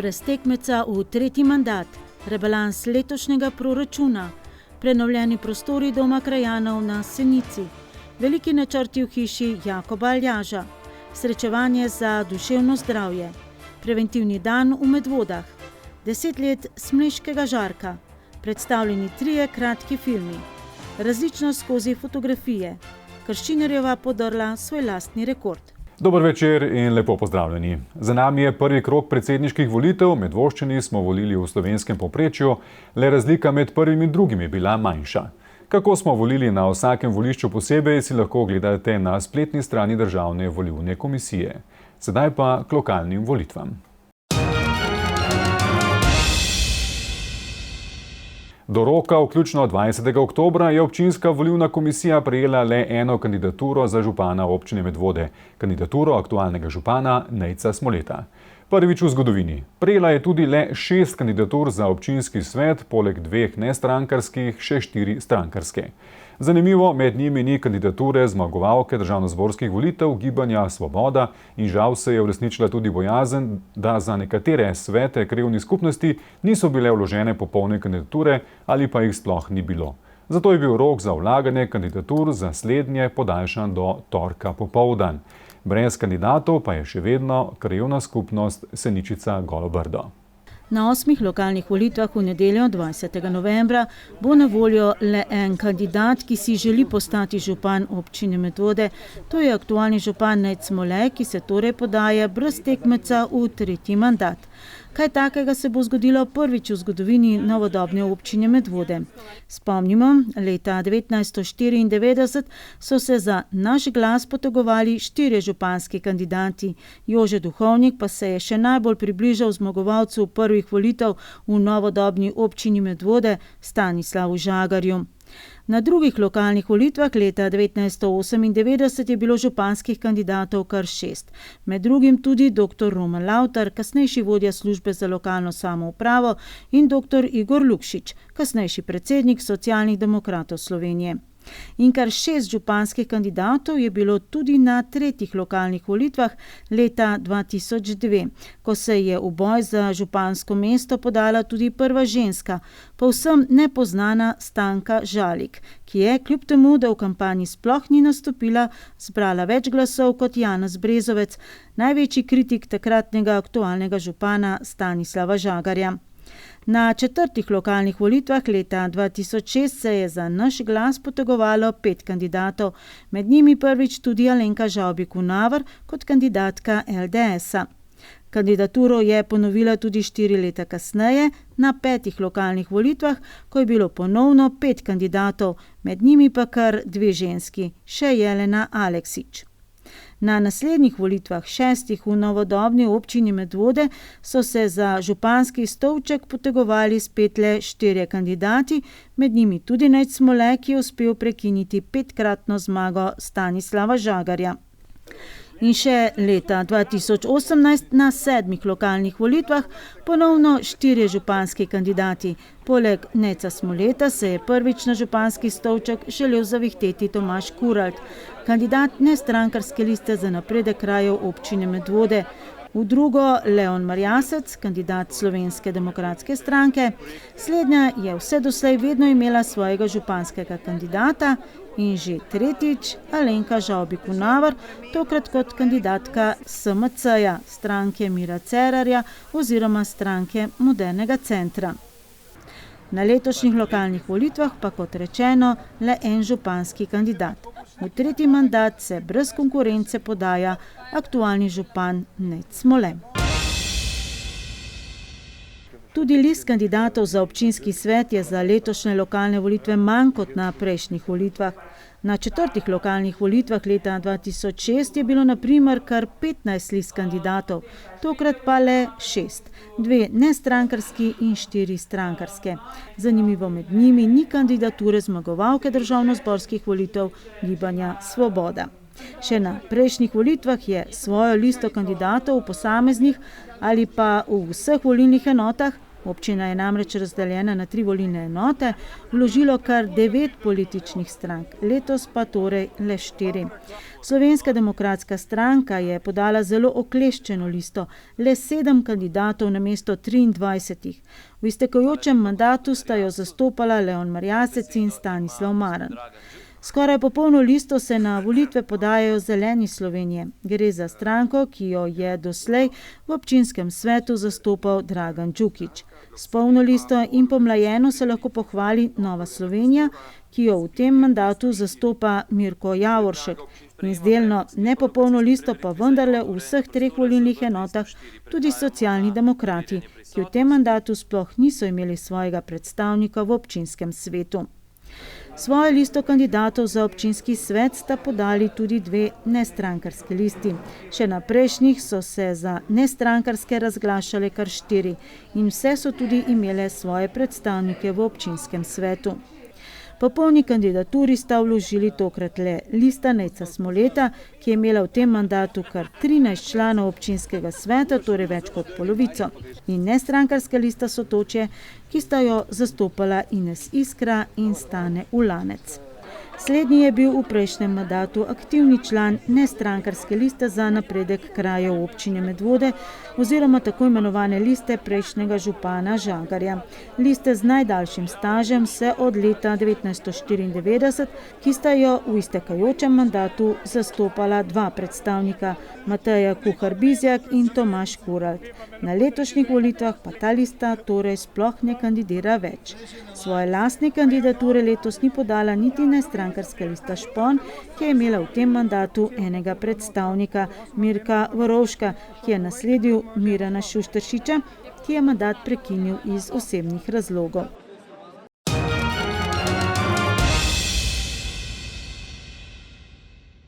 Brez tekmeca v tretji mandat, rebalans letošnjega proračuna, prenovljeni prostori Doma krajanov na Senici, veliki načrti v hiši Jakoba Aljaža, srečevanje za duševno zdravje, preventivni dan v Medvodah, 10 let Smleškega žarka, predstavljeni 3 kratki filmi, različnost skozi fotografije, Krščinarjeva podrla svoj lastni rekord. Dober večer in lepo pozdravljeni. Za nami je prvi krog predsedniških volitev. Medvoščani smo volili v slovenskem povprečju, le razlika med prvim in drugim je bila manjša. Kako smo volili na vsakem volišču posebej, si lahko ogledate na spletni strani Državne volilne komisije. Sedaj pa k lokalnim volitvam. Do roka, vključno 20. oktobra, je občinska volilna komisija prejela le eno kandidaturo za župana občine Medvode, kandidaturo aktualnega župana Nejca Smoleta. Prvič v zgodovini. Prejela je tudi le 6 kandidatur za občinski svet, poleg 2 nestrankarskih, še 4 strankarske. Zanimivo, med njimi ni kandidature zmagovalke državnozborskih volitev Gibanja Svoboda in žal se je uresničila tudi bojazen, da za nekatere svete krajevnih skupnosti niso bile vložene popolne kandidature ali pa jih sploh ni bilo. Zato je bil rok za vlaganje kandidatur za slednje podaljšan do torka popoldan. Brez kandidatov pa je še vedno krajevna skupnost Seničica Golo Brdo. Na 8 lokalnih volitvah v nedeljo 20. novembra bo na voljo le en kandidat, ki si želi postati župan občine Medvode. To je aktualni župan Nejc Smole, ki se torej podaja brez tekmeca v tretji mandat. Kaj takega se bo zgodilo prvič v zgodovini novodobne občine Medvode? Spomnimo, leta 1994 so se za naš glas potegovali 4 županski kandidati. Jože Duhovnik pa se je še najbolj približal zmagovalcu prvih volitev v novodobni občini Medvode, Stanislavu Žagarju. Na drugih lokalnih volitvah leta 1998 je bilo županskih kandidatov kar 6. Med drugim tudi dr. Roman Lavtar, kasnejši vodja službe za lokalno samoupravo, in dr. Igor Lukšič, kasnejši predsednik Socialnih demokratov Slovenije. In kar 6 županskih kandidatov je bilo tudi na tretjih lokalnih volitvah leta 2002, ko se je v boj za župansko mesto podala tudi prva ženska, povsem nepoznana Stanka Žalik, ki je, kljub temu, da v kampanji sploh ni nastopila, zbrala več glasov kot Janez Brezovec, največji kritik takratnega aktualnega župana Stanislava Žagarja. Na 4 lokalnih volitvah leta 2006 se je za naš glas potegovalo 5 kandidatov, med njimi prvič tudi Alenka Žavbi-Kunaver kot kandidatka LDS-a. Kandidaturo je ponovila tudi 4 leta kasneje na 5 lokalnih volitvah, ko je bilo ponovno 5 kandidatov, med njimi pa kar 2 ženski, še Jelena Aleksič. Na naslednjih volitvah 6 v novodobni občini Medvode so se za županski stolček potegovali spet le 4 kandidati, med njimi tudi Nejc Smole, ki je uspel prekiniti 5-kratno zmago Stanislava Žagarja. In še leta 2018 na 7 lokalnih volitvah ponovno 4 županski kandidati. Poleg Nejca Smoleta se je prvič na županski stolček želel zavihteti Tomaž Kuralt, kandidat nestrankarske liste za napredek krajev občine Medvode. V drugo Leon Marjasec, kandidat Slovenske demokratske stranke. Slednja je vse doslej vedno imela svojega županskega kandidata in že tretjič Alenka Žavbi-Kunaver, tokrat kot kandidatka SMC-ja, stranke Mira Cerarja oziroma stranke Modernega centra. Na letošnjih lokalnih volitvah pa, kot rečeno, le en županski kandidat. V tretji mandat se brez konkurence podaja aktualni župan Nejc Smole. Tudi list kandidatov za občinski svet je za letošnje lokalne volitve manj kot na prejšnjih volitvah. Na 4 lokalnih volitvah leta 2006 je bilo na primer kar 15 list kandidatov, tokrat pa le 6, 2 nestrankarski in 4 strankarske. Zanimivo, med njimi ni kandidature zmagovalke državnozborskih volitev Gibanja Svoboda. Še na prejšnjih volitvah je svojo listo kandidatov v posameznih ali pa v vseh volilnih enotah Občina je namreč razdeljena na 3 volilne enote, vložilo kar 9 političnih strank, letos pa torej le 4. Slovenska demokratska stranka je podala zelo okleščeno listo, le 7 kandidatov namesto 23. V iztekajočem mandatu sta jo zastopala Leon Marjasec in Stanislav Maran. Skoraj popolno listo se na volitve podajajo Zeleni Slovenije. Gre za stranko, ki jo je doslej v občinskem svetu zastopal Dragan Đukić. S polno listo in pomlajeno se lahko pohvali Nova Slovenija, ki jo v tem mandatu zastopa Mirko Javoršek. In z delno nepopolno listo pa vendarle v vseh 3 volilnih enotah tudi Socialni demokrati, ki v tem mandatu sploh niso imeli svojega predstavnika v občinskem svetu. Svojo listo kandidatov za občinski svet sta podali tudi 2 nestrankarske listi. Še na prejšnjih so se za nestrankarske razglašale kar 4 in vse so tudi imele svoje predstavnike v občinskem svetu. Po polni kandidaturi sta vložili tokrat le Lista Nejca Smoleta, ki je imela v tem mandatu kar 13 članov občinskega sveta, torej več kot polovico, in nestrankarska lista Sotočje, ki sta jo zastopala Ines Iskra in Stane Ulanec. Slednji je bil v prejšnjem mandatu aktivni član nestrankarske liste za napredek krajev občine Medvode oziroma tako imenovane liste prejšnjega župana Žagarja. Liste z najdaljšim stažem se od leta 1994, ki sta jo v iztekajočem mandatu zastopala 2 predstavnika, Mateja Kuhar-Bizjak in Tomaž Kuralt. Na letošnjih volitvah pa ta lista torej sploh ne kandidira več. Svoje lastne kandidature letos ni podala niti nestrankarska lista Špon, ki je imela v tem mandatu enega predstavnika, Mirka Vorovška, ki je nasledil Mirana Šušteršiča, ki je mandat prekinil iz osebnih razlogov.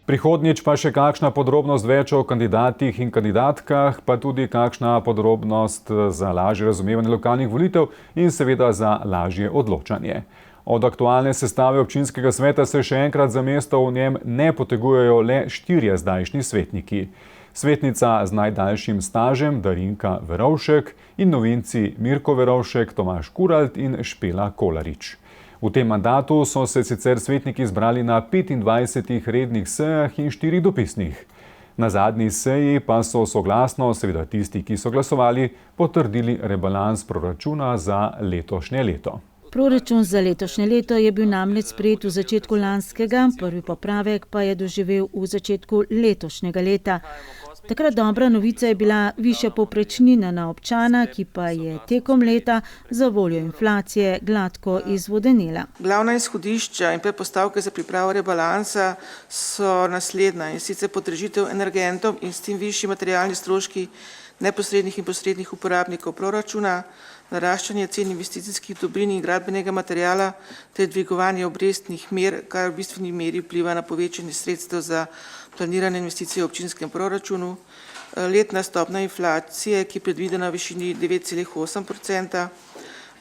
Prihodnjič pa še kakšna podrobnost več o kandidatih in kandidatkah, pa tudi kakšna podrobnost za lažje razumevanje lokalnih volitev in seveda za lažje odločanje. Od aktualne sestave občinskega sveta se še enkrat za mesto v njem ne potegujejo le 4 zdajšnji svetniki. Svetnica z najdaljšim stažem Darinka Verovšek in novinci Mirko Verovšek, Tomaž Kuralt in Špela Kolarič. V tem mandatu so se sicer svetniki zbrali na 25 rednih sejah in 4 dopisnih. Na zadnji seji pa so soglasno, seveda tisti, ki so glasovali, potrdili rebalans proračuna za letošnje leto. Proračun za letošnje leto je bil namreč sprejet v začetku lanskega, prvi popravek pa je doživel v začetku letošnjega leta. Takrat dobra novica je bila višja povprečnina na občana, ki pa je tekom leta za voljo inflacije gladko izvodenela. Glavna izhodišča in predpostavke za pripravo rebalansa so naslednja, in sicer podražitev energentov in s tem višji materialni stroški neposrednih in posrednih uporabnikov proračuna, naraščanje cen investicijskih dobrin in gradbenega materiala ter dvigovanje obrestnih mer, kar v bistveni meri vpliva na povečanje sredstev za planirane investicije v občinskem proračunu, letna stopnja inflacije, ki je predvidena v višini 9,8%,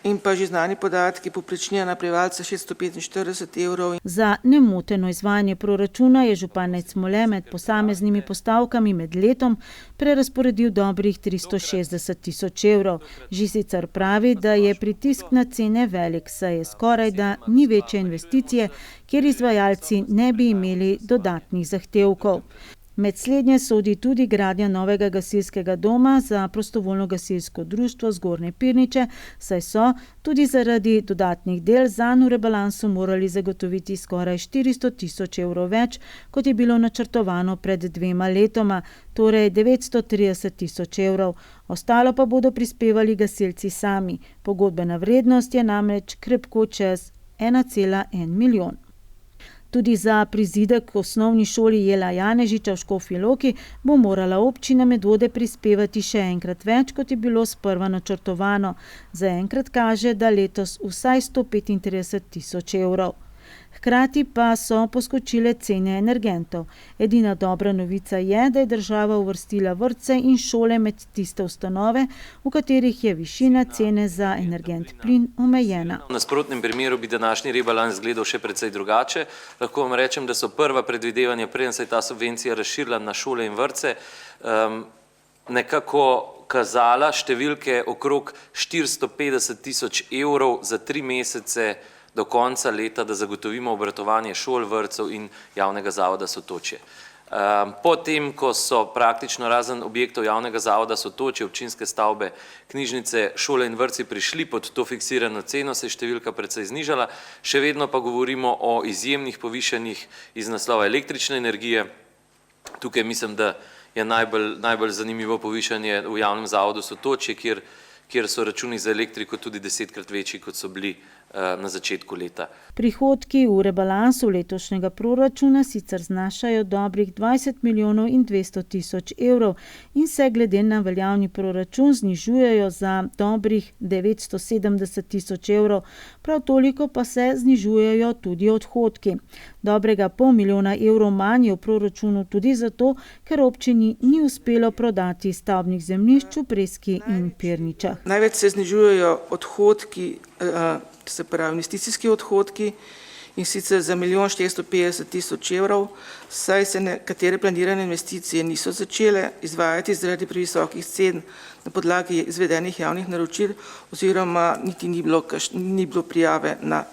in pa že znani podatki, povprečnina na prebivalca 645 evrov. Za nemoteno izvajanje proračuna je župan Nejc Smole med posameznimi postavkami med letom prerazporedil dobrih 360 tisoč evrov. Žisicar pravi, da je pritisk na cene velik, saj je skoraj da ni večje investicije, kjer izvajalci ne bi imeli dodatnih zahtevkov. Med slednje sodi tudi gradnja novega gasilskega doma za prostovoljno gasilsko društvo Zgornje Pirniče, saj so tudi zaradi dodatnih del zanj v rebalansu morali zagotoviti skoraj 400 tisoč evrov več, kot je bilo načrtovano pred 2 letoma, torej 930 tisoč evrov. Ostalo pa bodo prispevali gasilci sami. Pogodbena vrednost je namreč krepko čez 1,1 milijon. Tudi za prizidek v osnovni šoli Jela Janežiča v Škofji Loki bo morala občina Medvode prispevati še enkrat več, kot je bilo sprva načrtovano. Zaenkrat kaže, da letos vsaj 135 tisoč evrov. Hkrati pa so poskočile cene energentov. Edina dobra novica je, da je država uvrstila vrtce in šole med tiste ustanove, v katerih je višina cene za energent plin omejena. V nasprotnem primeru bi današnji rebalans izgledal še precej drugače. Lahko vam rečem, da so prva predvidevanja, preden se je ta subvencija razširila na šole in vrtce, nekako kazala številke okrog 450 tisoč evrov za 3 mesece do konca leta, da zagotovimo obratovanje šol, vrtcev in javnega zavoda Sotočje. Potem, ko so praktično razen objektov javnega zavoda Sotočje, občinske stavbe, knjižnice, šole in vrtci prišli pod to fiksirano ceno, se je številka precej znižala, še vedno pa govorimo o izjemnih povišanjih iz naslova električne energije. Tukaj mislim, da je najbolj zanimivo povišanje v javnem zavodu Sotočje, kjer so računi za elektriko tudi 10-krat večji, kot so bili na začetku leta. Prihodki v rebalansu letošnjega proračuna sicer znašajo dobrih 20 milijonov in 200 tisoč evrov in se glede na veljavni proračun znižujejo za dobrih 970 tisoč evrov, prav toliko pa se znižujejo tudi odhodki. Dobrega pol milijona evrov manj je v proračunu tudi zato, ker občini ni uspelo prodati stavbnih zemljišč v Preski in Pirničah. Največ se znižujejo odhodki, se pravi investicijski odhodki, in sicer za 1 450 000 evrov, saj se nekatere planirane investicije niso začele izvajati zaradi previsokih cen na podlagi izvedenih javnih naročil oziroma niti ni bilo prijave na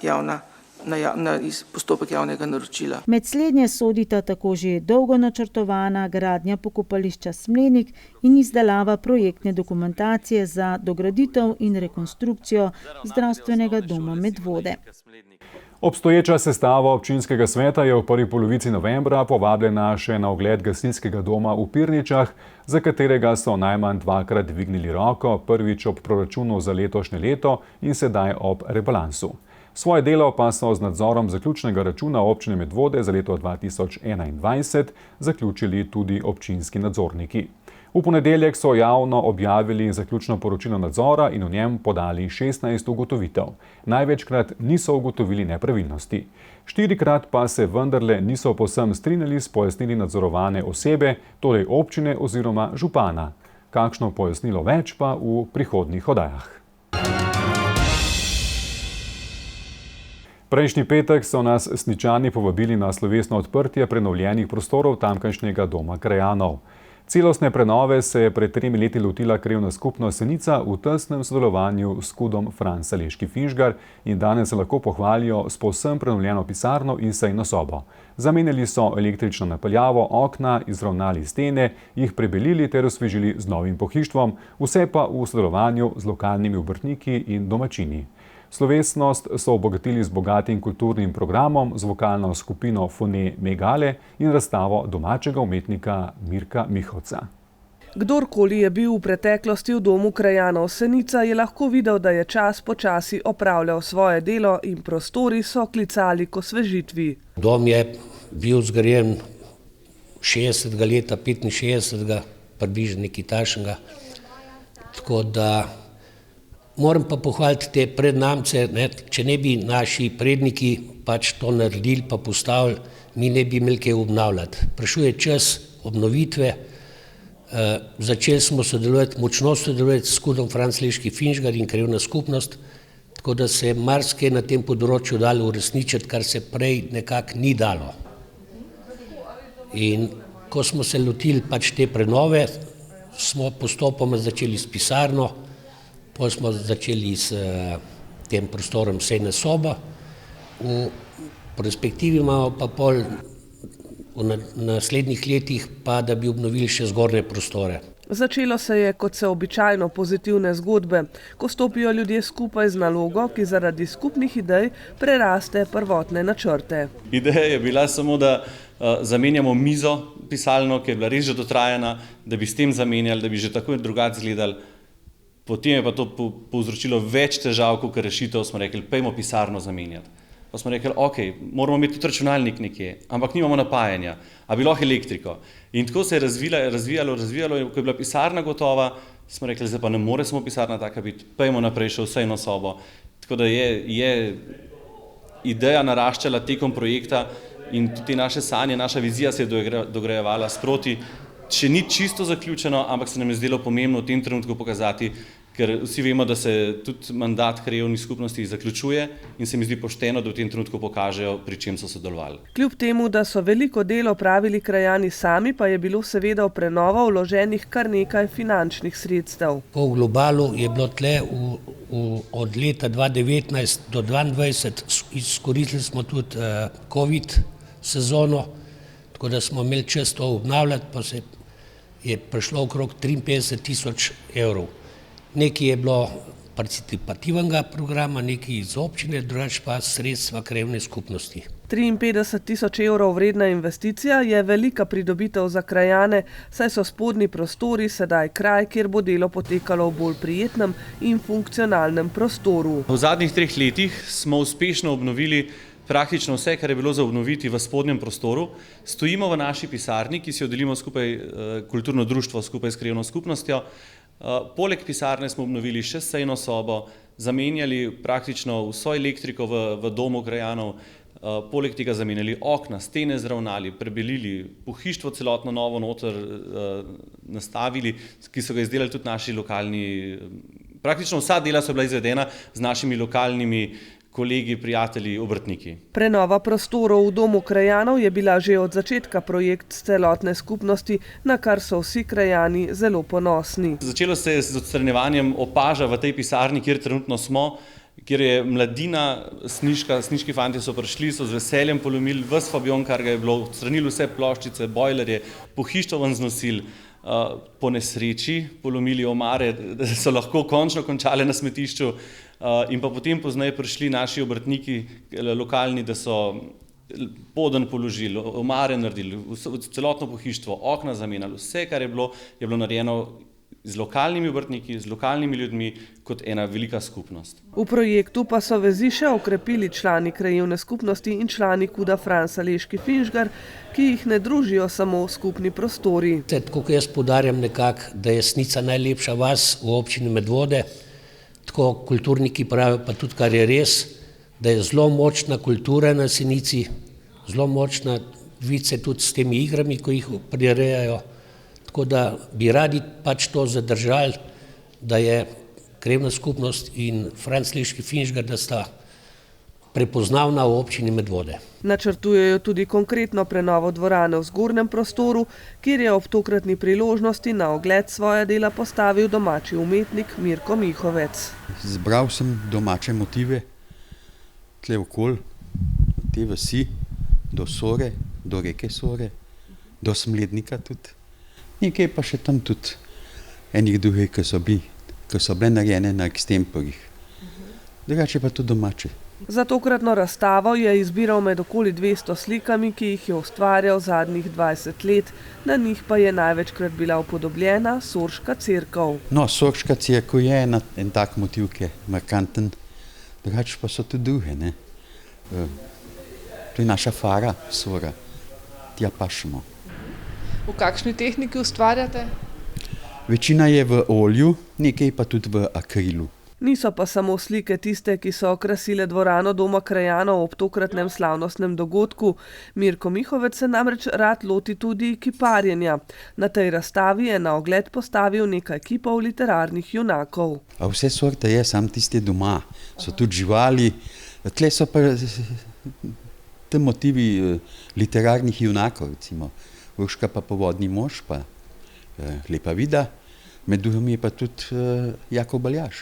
postopek javnega naročila. Med slednje sodita tako že dolgo načrtovana gradnja pokopališča Smlednik in izdelava projektne dokumentacije za dograditev in rekonstrukcijo zdravstvenega doma Medvode. Obstoječa sestava občinskega sveta je v prvi polovici novembra povabljena še na ogled gasilskega doma v Pirničah, za katerega so najmanj 2-krat dvignili roko, prvič ob proračunu za letošnje leto in sedaj ob rebalansu. Svoje delo pa so z nadzorom zaključnega računa občine Medvode za leto 2021 zaključili tudi občinski nadzorniki. V ponedeljek so javno objavili zaključno poročilo nadzora in v njem podali 16 ugotovitev. Največkrat niso ugotovili nepravilnosti. 4-krat pa se vendarle niso povsem strinjali s pojasnili nadzorovane osebe, torej občine oziroma župana. Kakšno pojasnilo več pa v prihodnjih oddajah. Prejšnji petek so nas Sničani povabili na slovesno odprtje prenovljenih prostorov tamkajšnjega doma krajanov. Celostne prenove se je pred 3 leti lotila krajevna skupnost Senica v tesnem sodelovanju s KUD-om Franc Saleški Finžgar in danes se lahko pohvalijo s povsem prenovljeno pisarno in sejno sobo. Zamenjali so električno napeljavo, okna, izravnali stene, jih prebelili ter osvežili z novim pohištvom, vse pa v sodelovanju z lokalnimi obrtniki in domačini. Slovesnost so obogatili z bogatim kulturnim programom, z vokalno skupino Fone Megale in razstavo domačega umetnika Mirka Mihovca. Kdorkoli je bil v preteklosti v domu krajanov Senica, je lahko videl, da je čas počasi opravljal svoje delo in prostori so klicali k osvežitvi. Dom je bil zgrajen 60. leta, 65. približno nekaj takšnega. Tako da moram pa pohvaliti te prednamce, če ne bi naši predniki pač to naredili pa postavili, mi ne bi imeli kaj obnavljati. Prišel je čas obnovitve, začeli smo močno sodelovati s KUD-om Franc Saleški Finžgar in krajevna skupnost, tako da se je marsikaj na tem področju dalo uresničiti, kar se prej nekako ni dalo. In ko smo se lotili pač te prenove, smo postopoma začeli s pisarno, potem smo začeli s tem prostorom sejna soba. V perspektivi imamo pa pol v naslednjih letih pa, da bi obnovili še zgornje prostore. Začelo se je, kot se običajno, pozitivne zgodbe, ko stopijo ljudje skupaj z nalogo, ki zaradi skupnih idej preraste prvotne načrte. Ideja je bila samo, da zamenjamo mizo pisalno, ki je bila res že dotrajana, da bi s tem zamenjali, da bi že tako in drugače izgledali. Potem je pa to povzročilo več težav, kot rešitev, smo rekli, pejmo pisarno zamenjati. Pa smo rekli, ok, moramo imeti tudi računalnik nekje, ampak nimamo napajanja, a bi lahko elektriko. In tako se je razvijalo, ko je bila pisarna gotova, smo rekli, zdaj pa ne more samo pisarna taka biti, pejmo naprej še v sejno sobo. Tako da je ideja naraščala tekom projekta in tudi naše sanje, naša vizija se je dograjevala sproti. Še ni čisto zaključeno, ampak se nam je zdelo pomembno v tem trenutku pokazati, ker vsi vemo, da se tudi mandat krajevnih skupnosti zaključuje in se mi zdi pošteno, da v tem trenutku pokažejo, pri čem so sodelovali. Kljub temu, da so veliko delo opravili krajani sami, pa je bilo seveda v prenovo vloženih kar nekaj finančnih sredstev. Po globalu je bilo tle od leta 2019 do 2022, izkoristili smo tudi COVID sezono, tako da smo imeli čas to obnavljati, pa se je prišlo okrog 53 tisoč evrov. Nekaj je bilo participativnega programa, nekaj iz občine, drugače pa sredstva krajevne skupnosti. 53 tisoč evrov vredna investicija je velika pridobitev za krajane, saj so spodnji prostori sedaj kraj, kjer bo delo potekalo v bolj prijetnem in funkcionalnem prostoru. V zadnjih 3 letih smo uspešno obnovili praktično vse, kar je bilo za obnoviti v spodnjem prostoru. Stojimo v naši pisarni, ki si jo delimo skupaj kulturno društvo skupaj s krajevno skupnostjo. Poleg pisarne smo obnovili še sejno sobo, zamenjali praktično vso elektriko v domu krajanov, poleg tega zamenjali okna, stene zravnali, prebelili, pohištvo celotno novo noter nastavili, ki so ga izdelali tudi naši lokalni, praktično vsa dela so bila izvedena z našimi lokalnimi kolegi, prijatelji, obrtniki. Prenova prostorov v domu krajanov je bila že od začetka projekt celotne skupnosti, na kar so vsi krajani zelo ponosni. Začelo se je z odstranjevanjem opaža v tej pisarni, kjer trenutno smo, kjer je mladina, sniški fantje so prišli, so z veseljem polomili ves fabion, kar ga je bilo, odstranili vse ploščice, bojlerje, pohištvo ven znosili, po nesreči polomili omare, da so lahko končno končale na smetišču, in pa potem pozneje prišli naši obrtniki lokalni, da so poden položili, omare naredili, celotno pohištvo, okna zamenjali, vse, kar je bilo narejeno z lokalnimi obrtniki, z lokalnimi ljudmi kot ena velika skupnost. V projektu pa so vezi še okrepili člani krajevne skupnosti in člani KUD-a Franca Leški Finžgar, ki jih ne družijo samo skupni prostori. Tako kot jaz poudarjam nekako, da je Jesnica najlepša vas v občini Medvode, tako kulturniki pravijo, pa tudi kar je res, da je zelo močna kultura na Jesenici, zelo močna, vidi se tudi s temi igrami, ko jih prirejajo. Tako da bi radi pač to zadržali, da je krajevna skupnost in Franc Leški Finžgar, da sta prepoznavna v občini Medvode. Načrtujejo tudi konkretno prenovo dvorane v zgornjem prostoru, kjer je ob tokratni priložnosti na ogled svoja dela postavil domači umetnik Mirko Mihovec. Zbral sem domače motive, tle okoli, te vasi, do Sore, do reke Sore, do Smlednika tudi. Nekaj pa še tam tudi enih drugih, ki so bile narejene na ekstemporjih. Drugače pa tudi domače. Za tokratno razstavo je izbiral med okoli 200 slikami, ki jih je ustvarjal zadnjih 20 let. Na njih pa je največkrat bila upodobljena Sorška cerkev. No, Sorška cerkev je en tak motiv, ki je markanten. Drugače pa so tudi druge, ne. To je naša fara, Sora. Tja pašemo. V kakšni tehniki ustvarjate? Večina je v olju, nekaj pa tudi v akrilu. Niso pa samo slike tiste, ki so okrasile dvorano doma krajanov ob tokratnem slavnostnem dogodku. Mirko Mihovec se namreč rad loti tudi kiparjenja. Na tej razstavi je na ogled postavil nekaj kipov literarnih junakov. A vse sorte je, sam tiste doma. So tudi živali. Tle so pa te motivi literarnih junakov, recimo. Urška pa Povodni mož, pa Lepa vida. Med drugimi je pa tudi Jakov Baljaž,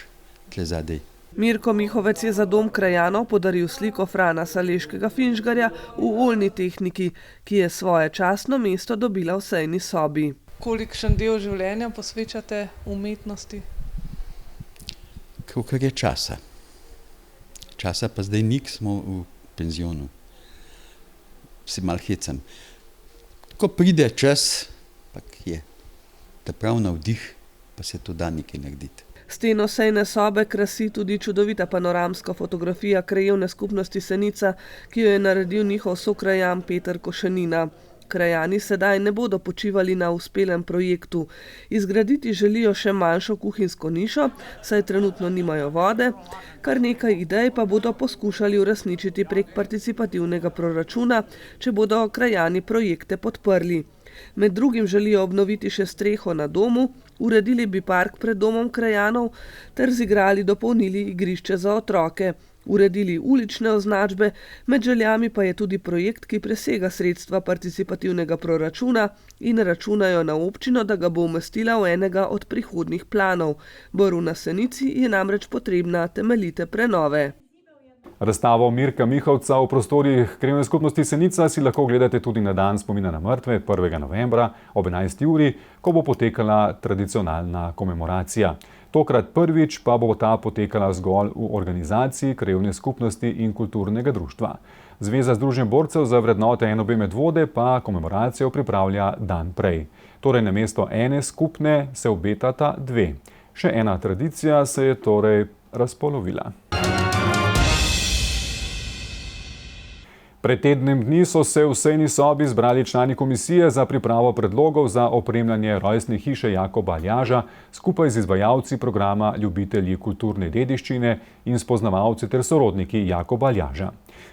tle zadej. Mirko Mihovec je za dom krajanov podaril sliko Frana Leškega Finžgarja v oljni tehniki, ki je svoje častno mesto dobila v sejni sobi. Kolikšen del življenja posvečate umetnosti? Kolikor je časa. Časa pa zdaj nik, smo v penzionu. Se mal hecam. Ko pride čas, pa je ta prav navdih, pa se to da nekaj narediti. Steno sejne sobe krasi tudi čudovita panoramska fotografija krajevne skupnosti Senica, ki jo je naredil njihov sokrajan Peter Košenina. Krajani sedaj ne bodo počivali na uspelem projektu. Izgraditi želijo še manjšo kuhinjsko nišo, saj trenutno nimajo vode, kar nekaj idej pa bodo poskušali uresničiti prek participativnega proračuna, če bodo krajani projekte podprli. Med drugim želijo obnoviti še streho na domu, uredili bi park pred domom krajanov ter z igrali dopolnili igrišče za otroke. Uredili ulične označbe, med željami pa je tudi projekt, ki presega sredstva participativnega proračuna in računajo na občino, da ga bo umestila v enega od prihodnjih planov. Brv na Senici je namreč potrebna temeljite prenove. Razstavo Mirka Mihovca v prostorih Krajevne skupnosti Senica si lahko gledate tudi na dan spomina na mrtve 1. novembra ob 11. uri, ko bo potekala tradicionalna komemoracija. Tokrat prvič pa bo ta potekala zgolj v organizaciji Krajevne skupnosti in kulturnega društva. Zveza Združenj borcev za vrednote NOB Medvode pa komemoracijo pripravlja dan prej. Torej namesto ene skupne se obetata dve. Še ena tradicija se je torej razpolovila. Pred tednom dni so se v sejni sobi zbrali člani komisije za pripravo predlogov za opremljanje rojstne hiše Jakoba Aljaža skupaj z izvajalci programa Ljubitelji kulturne dediščine in spoznavalci ter sorodniki Jakoba Aljaža.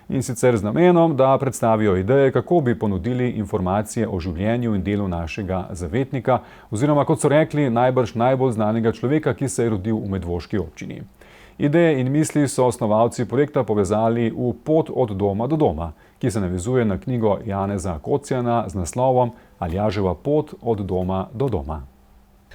In sicer z namenom, da predstavijo ideje, kako bi ponudili informacije o življenju in delu našega zavetnika, oziroma, kot so rekli, najbrž najbolj znanega človeka, ki se je rodil v medvoški občini. Ideje in misli so osnovalci projekta povezali v Pot od doma do doma, ki se navezuje na knjigo Janeza Kocjana z naslovom Aljaževa pot od doma do doma.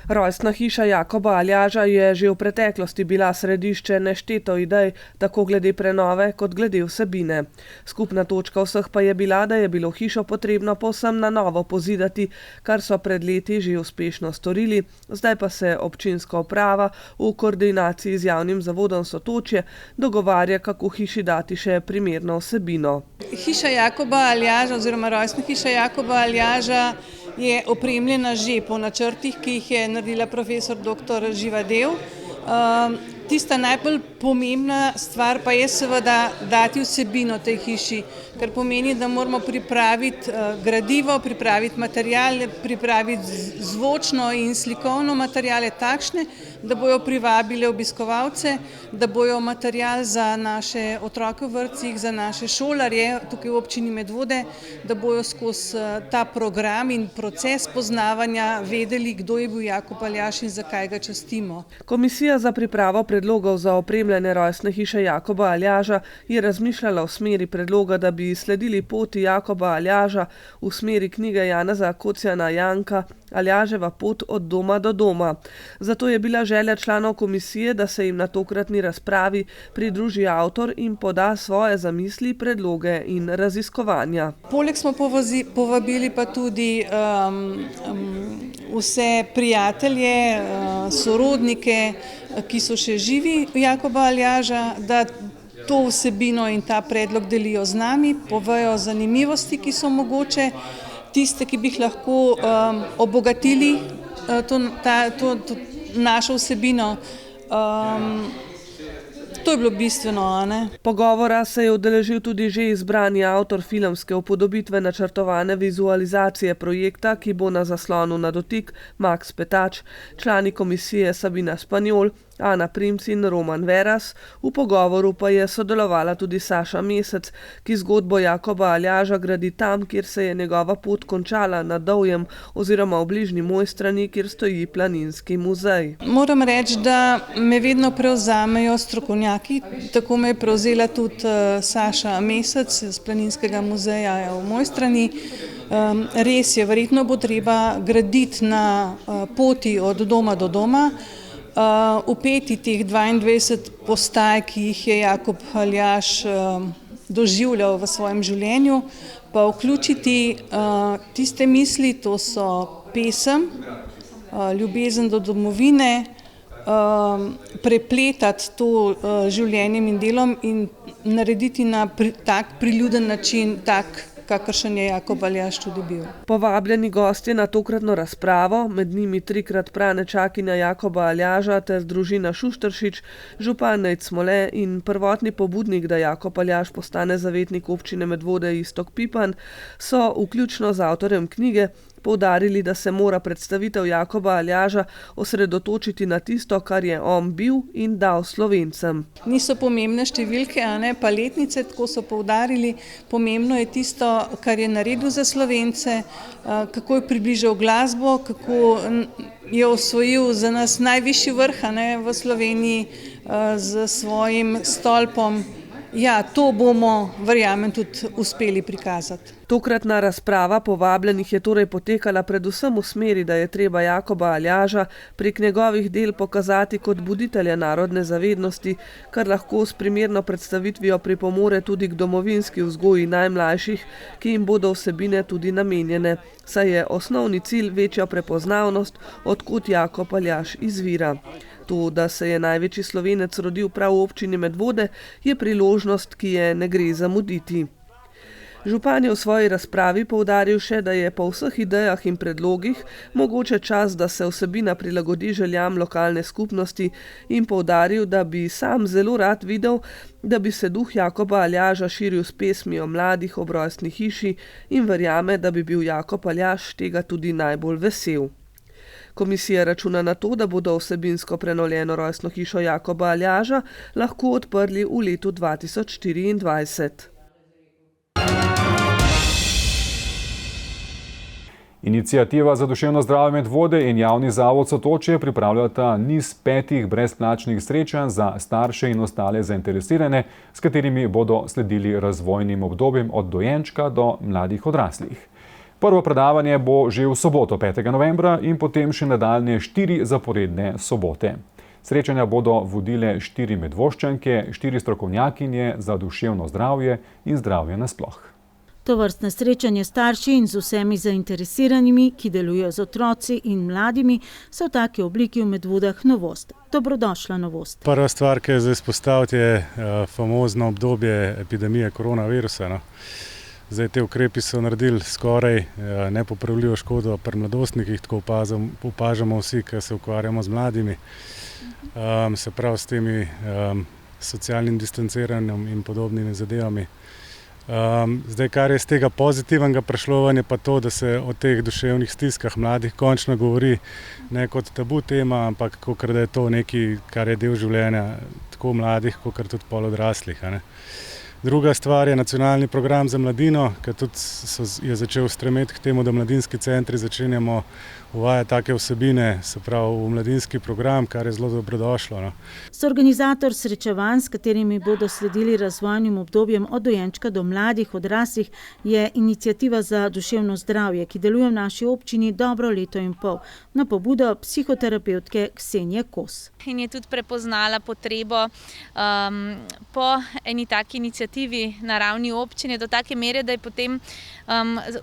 Rojstna hiša Jakoba Aljaža je že v preteklosti bila središče nešteto idej, tako glede prenove kot glede vsebine. Skupna točka vseh pa je bila, da je bilo hišo potrebno povsem na novo pozidati, kar so pred leti že uspešno storili, zdaj pa se občinska uprava v koordinaciji z javnim zavodom Sotočje dogovarja, kako hiši dati še primerno vsebino. Hiša Jakoba Aljaža oziroma rojstna hiša Jakoba Aljaža je opremljena že po načrtih, ki jih je naredila profesor dr. Živa Dev. Tista najbolj pomembna stvar pa je seveda dati vsebino tej hiši, kar pomeni, da moramo pripraviti gradivo, pripraviti materiale, pripraviti zvočno in slikovno materiale takšne, da bojo privabile obiskovalce, da bojo material za naše otroke v vrtcih, za naše šolarje tukaj v občini Medvode, da bojo skozi ta program in proces poznavanja vedeli, kdo je bil Jakob Aljaž in zakaj ga častimo. Komisija za pripravo predlogov za opremljanje rojstne hiše Jakoba Aljaža je razmišljala v smeri predloga, da bi sledili poti Jakoba Aljaža v smeri knjige Janeza Kocjana Janka Aljaževa pot od doma do doma. Zato je bila želja članov komisije, da se jim na tokratni razpravi pridruži avtor in poda svoje zamisli, predloge in raziskovanja. Poleg smo povabili pa tudi vse prijatelje, sorodnike, ki so še živi Jakoba Aljaža, da to vsebino in ta predlog delijo z nami, povejo zanimivosti, ki so mogoče, tiste, ki bi jih lahko obogatili to našo vsebino. To je bilo bistveno, a ne? Pogovora se je udeležil tudi že izbrani avtor filmske upodobitve načrtovane vizualizacije projekta, ki bo na zaslonu na dotik, Max Petač, člani komisije Sabina Spanjol, Ana Primc in Roman Veras. V pogovoru pa je sodelovala tudi Saša Mesec, ki zgodbo Jakoba Aljaža gradi tam, kjer se je njegova pot končala, na Dovjem oziroma v bližnji Mojstrani, kjer stoji planinski muzej. Moram reči, da me vedno prevzamejo strokovnjaki, tako me je prevzela tudi Saša Mesec z planinskega muzeja v Mojstrani. Res je, verjetno bo treba graditi na poti od doma do doma, vpeti teh 22 postaj, ki jih je Jakob Aljaž doživljal v svojem življenju, pa vključiti tiste misli, to so pesem, ljubezen do domovine, prepletati to življenjem in delom in narediti na tak priljuden način, tak kakršen je Jakob Aljaž tudi bil. Povabljeni gostje na tokratno razpravo, med njimi 3-krat pranečakinja Jakoba Aljaža ter družina Šušteršič, župan Nejc Smole in prvotni pobudnik, da Jakob Aljaž postane zavetnik občine Medvode Iztok Pipan, so vključno z avtorjem knjige poudarili, da se mora predstavitev Jakoba Aljaža osredotočiti na tisto, kar je on bil in dal Slovencem. Niso pomembne številke, pa letnice, tako so poudarili. Pomembno je tisto, kar je naredil za Slovence, kako je približal glasbo, kako je osvojil za nas najvišji vrh v Sloveniji z svojim stolpom. Ja, to bomo, verjamem, tudi uspeli prikazati. Tokratna razprava povabljenih je torej potekala predvsem v smeri, da je treba Jakoba Aljaža prek njegovih del pokazati kot buditelja narodne zavednosti, kar lahko s primerno predstavitvijo pripomore tudi k domovinski vzgoji najmlajših, ki jim bodo vsebine tudi namenjene, saj je osnovni cilj večja prepoznavnost, odkot Jakob Aljaž izvira. To, da se je največji Slovenec rodil prav v občini Medvode, je priložnost, ki je ne gre zamuditi. Župan je v svoji razpravi poudaril še, da je po vseh idejah in predlogih mogoče čas, da se vsebina prilagodi željam lokalne skupnosti in poudaril, da bi sam zelo rad videl, da bi se duh Jakoba Aljaža širil s pesmijo mladih ob rojstni hiši in verjame, da bi bil Jakob Aljaž tega tudi najbolj vesel. Komisija računa na to, da bodo vsebinsko prenovljeno rojstno hišo Jakoba Aljaža lahko odprli v letu 2024. Iniciativa za duševno zdravje Medvode in javni zavod Sotočje pripravljata niz 5 brezplačnih srečanj za starše in ostale zainteresirane, s katerimi bodo sledili razvojnim obdobjem od dojenčka do mladih odraslih. Prvo predavanje bo že v soboto 5. novembra in potem še nadaljnje 4 zaporedne sobote. Srečanja bodo vodile 4 medvoščanke, 4 strokovnjakinje za duševno zdravje in zdravje nasploh. Tovrstne srečanje starši in z vsemi zainteresiranimi, ki delujejo z otroci in mladimi, so v taki obliki v Medvodah novost. Dobrodošla novost. Prva stvar, ki je za izpostaviti, je famozno obdobje epidemije koronavirusa. Zdaj, te ukrepi so naredili skoraj nepopravljivo škodo pri mladostnikih, tako opažamo vsi, ki se ukvarjamo z mladimi. Se pravi s temi socialnim distanciranjem in podobnimi zadevami. Zdaj, kar je z tega pozitivnega prišlo, je pa to, da se o teh duševnih stiskah mladih končno govori ne kot tabu tema, ampak kakor da je to nekaj, kar je del življenja tako mladih, kakor tudi pol odraslih. Druga stvar je nacionalni program za mladino, ki tudi je začel stremeti k temu, da mladinski centri začenjamo uvajati take vsebine, se pravi v mladinski program, kar je zelo dobrodošlo. Soorganizator srečevanj, s katerimi bodo sledili razvojnim obdobjem od dojenčka do mladih odraslih, je iniciativa za duševno zdravje, ki deluje v naši občini dobro leto in pol, na pobudo psihoterapevtke Ksenije Kos. In je tudi prepoznala potrebo po eni taki iniciativi na ravni občine do take mere, da je potem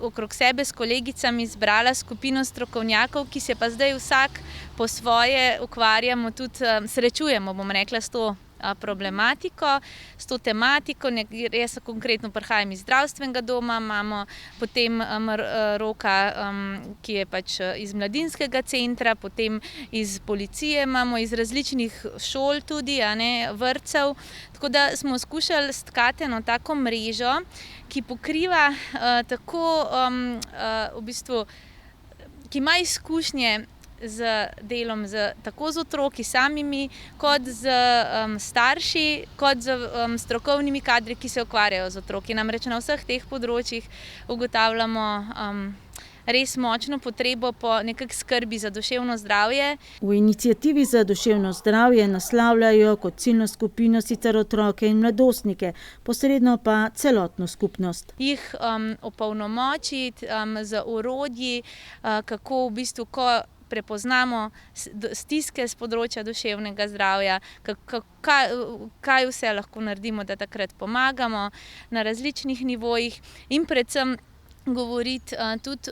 okrog sebe s kolegicami izbrala skupino strokovnjakov, ki se pa zdaj vsak po svoje ukvarjamo, tudi srečujemo, bom rekla, s to problematiko, s to tematiko. Jaz konkretno prihajam iz zdravstvenega doma, imamo potem Roka, ki je pač iz mladinskega centra, potem iz policije imamo, iz različnih šol tudi, vrtcev. Tako da smo skušali stkati eno tako mrežo, ki pokriva tako, v bistvu, ki ima izkušnje z delom tako z otroki samimi, kot z starši, kot z strokovnimi kadri, ki se ukvarjajo z otroki. Namreč na vseh teh področjih ugotavljamo res močno potrebo po nekak skrbi za duševno zdravje. V iniciativi za duševno zdravje naslavljajo kot ciljno skupino sicer otroke in mladostnike, posredno pa celotno skupnost. Jih opolnomočiti z orodji, kako v bistvu, ko prepoznamo stiske z področja duševnega zdravja, kaj vse lahko naredimo, da takrat pomagamo na različnih nivojih in predvsem govoriti tudi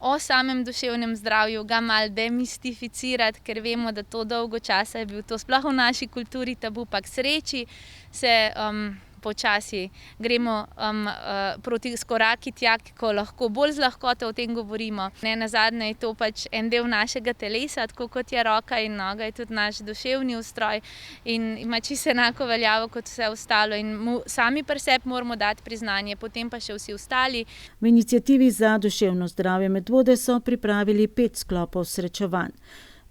o samem duševnem zdravju, ga malo demistificirati, ker vemo, da to dolgo časa je bil to sploh v naši kulturi tabu, pa k sreči se počasi gremo proti skoraki tja, ko lahko bolj z lahkoto o tem govorimo. Ne nazadnje je to pač en del našega telesa, tako kot je roka in noga, je tudi naš duševni ustroj in ima čisto enako veljavo kot vse ostalo in sami pri sebi moramo dati priznanje, potem pa še vsi ostali. V iniciativi za duševno zdravje Medvode so pripravili 5 sklopov srečevanj.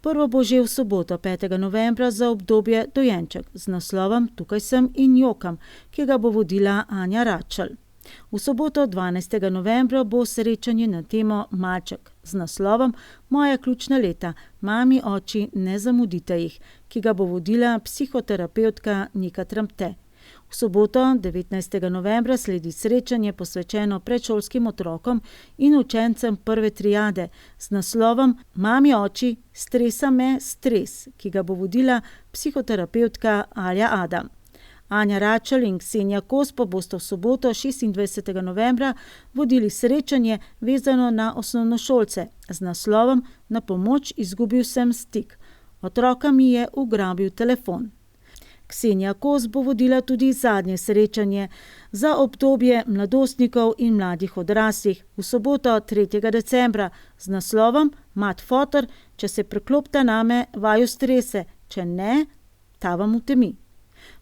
Prvo bo že v soboto, 5. novembra, za obdobje Dojenček z naslovom Tukaj sem in jokam, ki ga bo vodila Anja Račelj. V soboto, 12. novembra, bo srečanje na temo Malček z naslovom Moja ključna leta, mami, oči, ne zamudite jih, ki ga bo vodila psihoterapevtka Nika Trampte. V soboto, 19. novembra, sledi srečanje posvečeno predšolskim otrokom in učencem prve triade z naslovom Mami, oči, stresa me, stres, ki ga bo vodila psihoterapevtka Alja Adam. Anja Račelj in Ksenija Kos pa bosta v soboto, 26. novembra, vodili srečanje vezano na osnovnošolce z naslovom Na pomoč, izgubil sem stik. Otroka mi je ugrabil telefon. Ksenija Kos bo vodila tudi zadnje srečanje za obdobje mladostnikov in mladih odraslih v soboto, 3. decembra, z naslovom Mat fotor, če se preklopta name, vaju strese, če ne, ta vam utemi.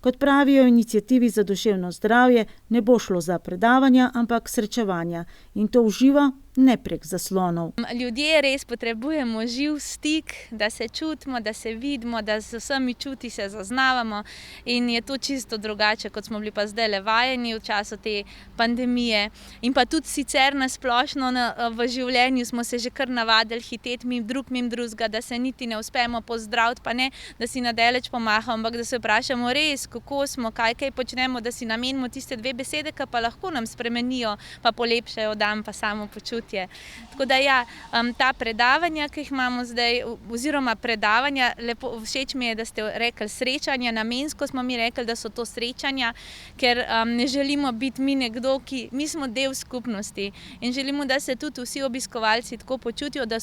Kot pravijo v iniciativi za duševno zdravje, ne bo šlo za predavanja, ampak srečevanja in to v živo, ne prek zaslonov. Ljudje res potrebujemo živ stik, da se čutimo, da se vidimo, da z vsemi čuti se zaznavamo in je to čisto drugače, kot smo bili pa zdaj vajeni v času te pandemije. In pa tudi sicer nasplošno v življenju smo se že kar navadili hiteti mimo drugega, da se niti ne uspemo pozdraviti, pa ne, da si nadaleč pomahamo, ampak da se vprašamo res, kako smo, kaj počnemo, da si namenimo tiste 2 besede, ki pa lahko nam spremenijo, pa polepšajo dan, pa samo počutje. Tako da ja, ta predavanja, ki jih imamo zdaj, oziroma predavanja, všeč mi je, da ste rekli srečanja, namensko smo mi rekli, da so to srečanja, ker ne želimo biti mi smo del skupnosti in želimo, da se tudi vsi obiskovalci tako počutijo, da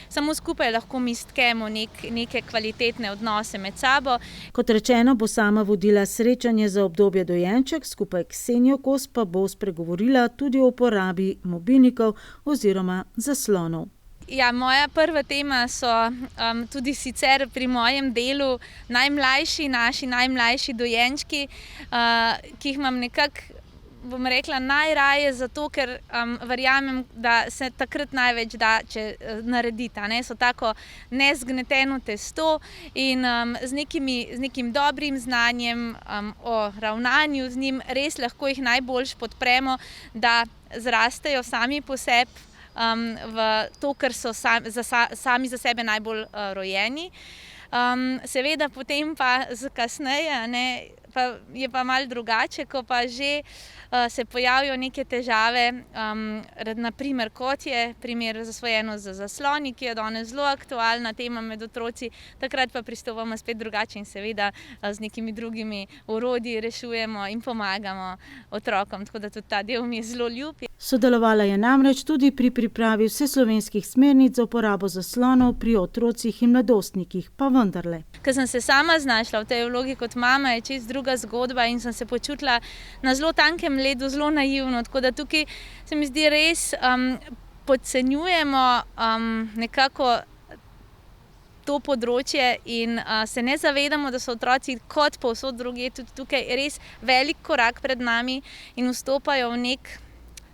samo skupaj lahko mi stkemo neke kvalitetne odnose med sabo. Kot rečeno, bo sama vodila srečanje za obdobje Dojenček, skupaj Ksenijo Kos pa bo spregovorila tudi o uporabi mobilnikov oziroma zaslonov. Ja, moja prva tema so tudi sicer pri mojem delu naši najmlajši dojenčki, ki jih imam nekako, bom rekla, najraje zato, ker verjamem, da se takrat največ da narediti. So tako nezgneteno testo in z nekim dobrim znanjem o ravnanju z njim res lahko jih najboljš podpremo, da zrastejo sami po sebi v to, kar so sami za sebe najbolj rojeni. Seveda potem pa kasneje je pa malo drugače, ko pa že se pojavijo neke težave, naprimer kot je primer zasvojenost z zasloni, ki je danes zelo aktualna tema med otroci, takrat pa pristopamo spet drugače in seveda z nekimi drugimi orodji rešujemo in pomagamo otrokom, tako da tudi ta del mi je zelo ljub. Sodelovala je namreč tudi pri pripravi vseslovenskih smernic za uporabo zaslonov pri otrocih in mladostnikih, pa vendarle. Ko sem se sama znašla v tej vlogi kot mama, je čisto druga zgodba in sem se počutila na zelo tankem ledu, zelo naivno, tako da tukaj se mi zdi res podcenjujemo nekako to področje in se ne zavedamo, da so otroci kot povsod drugje tudi tukaj res velik korak pred nami in vstopajo v nek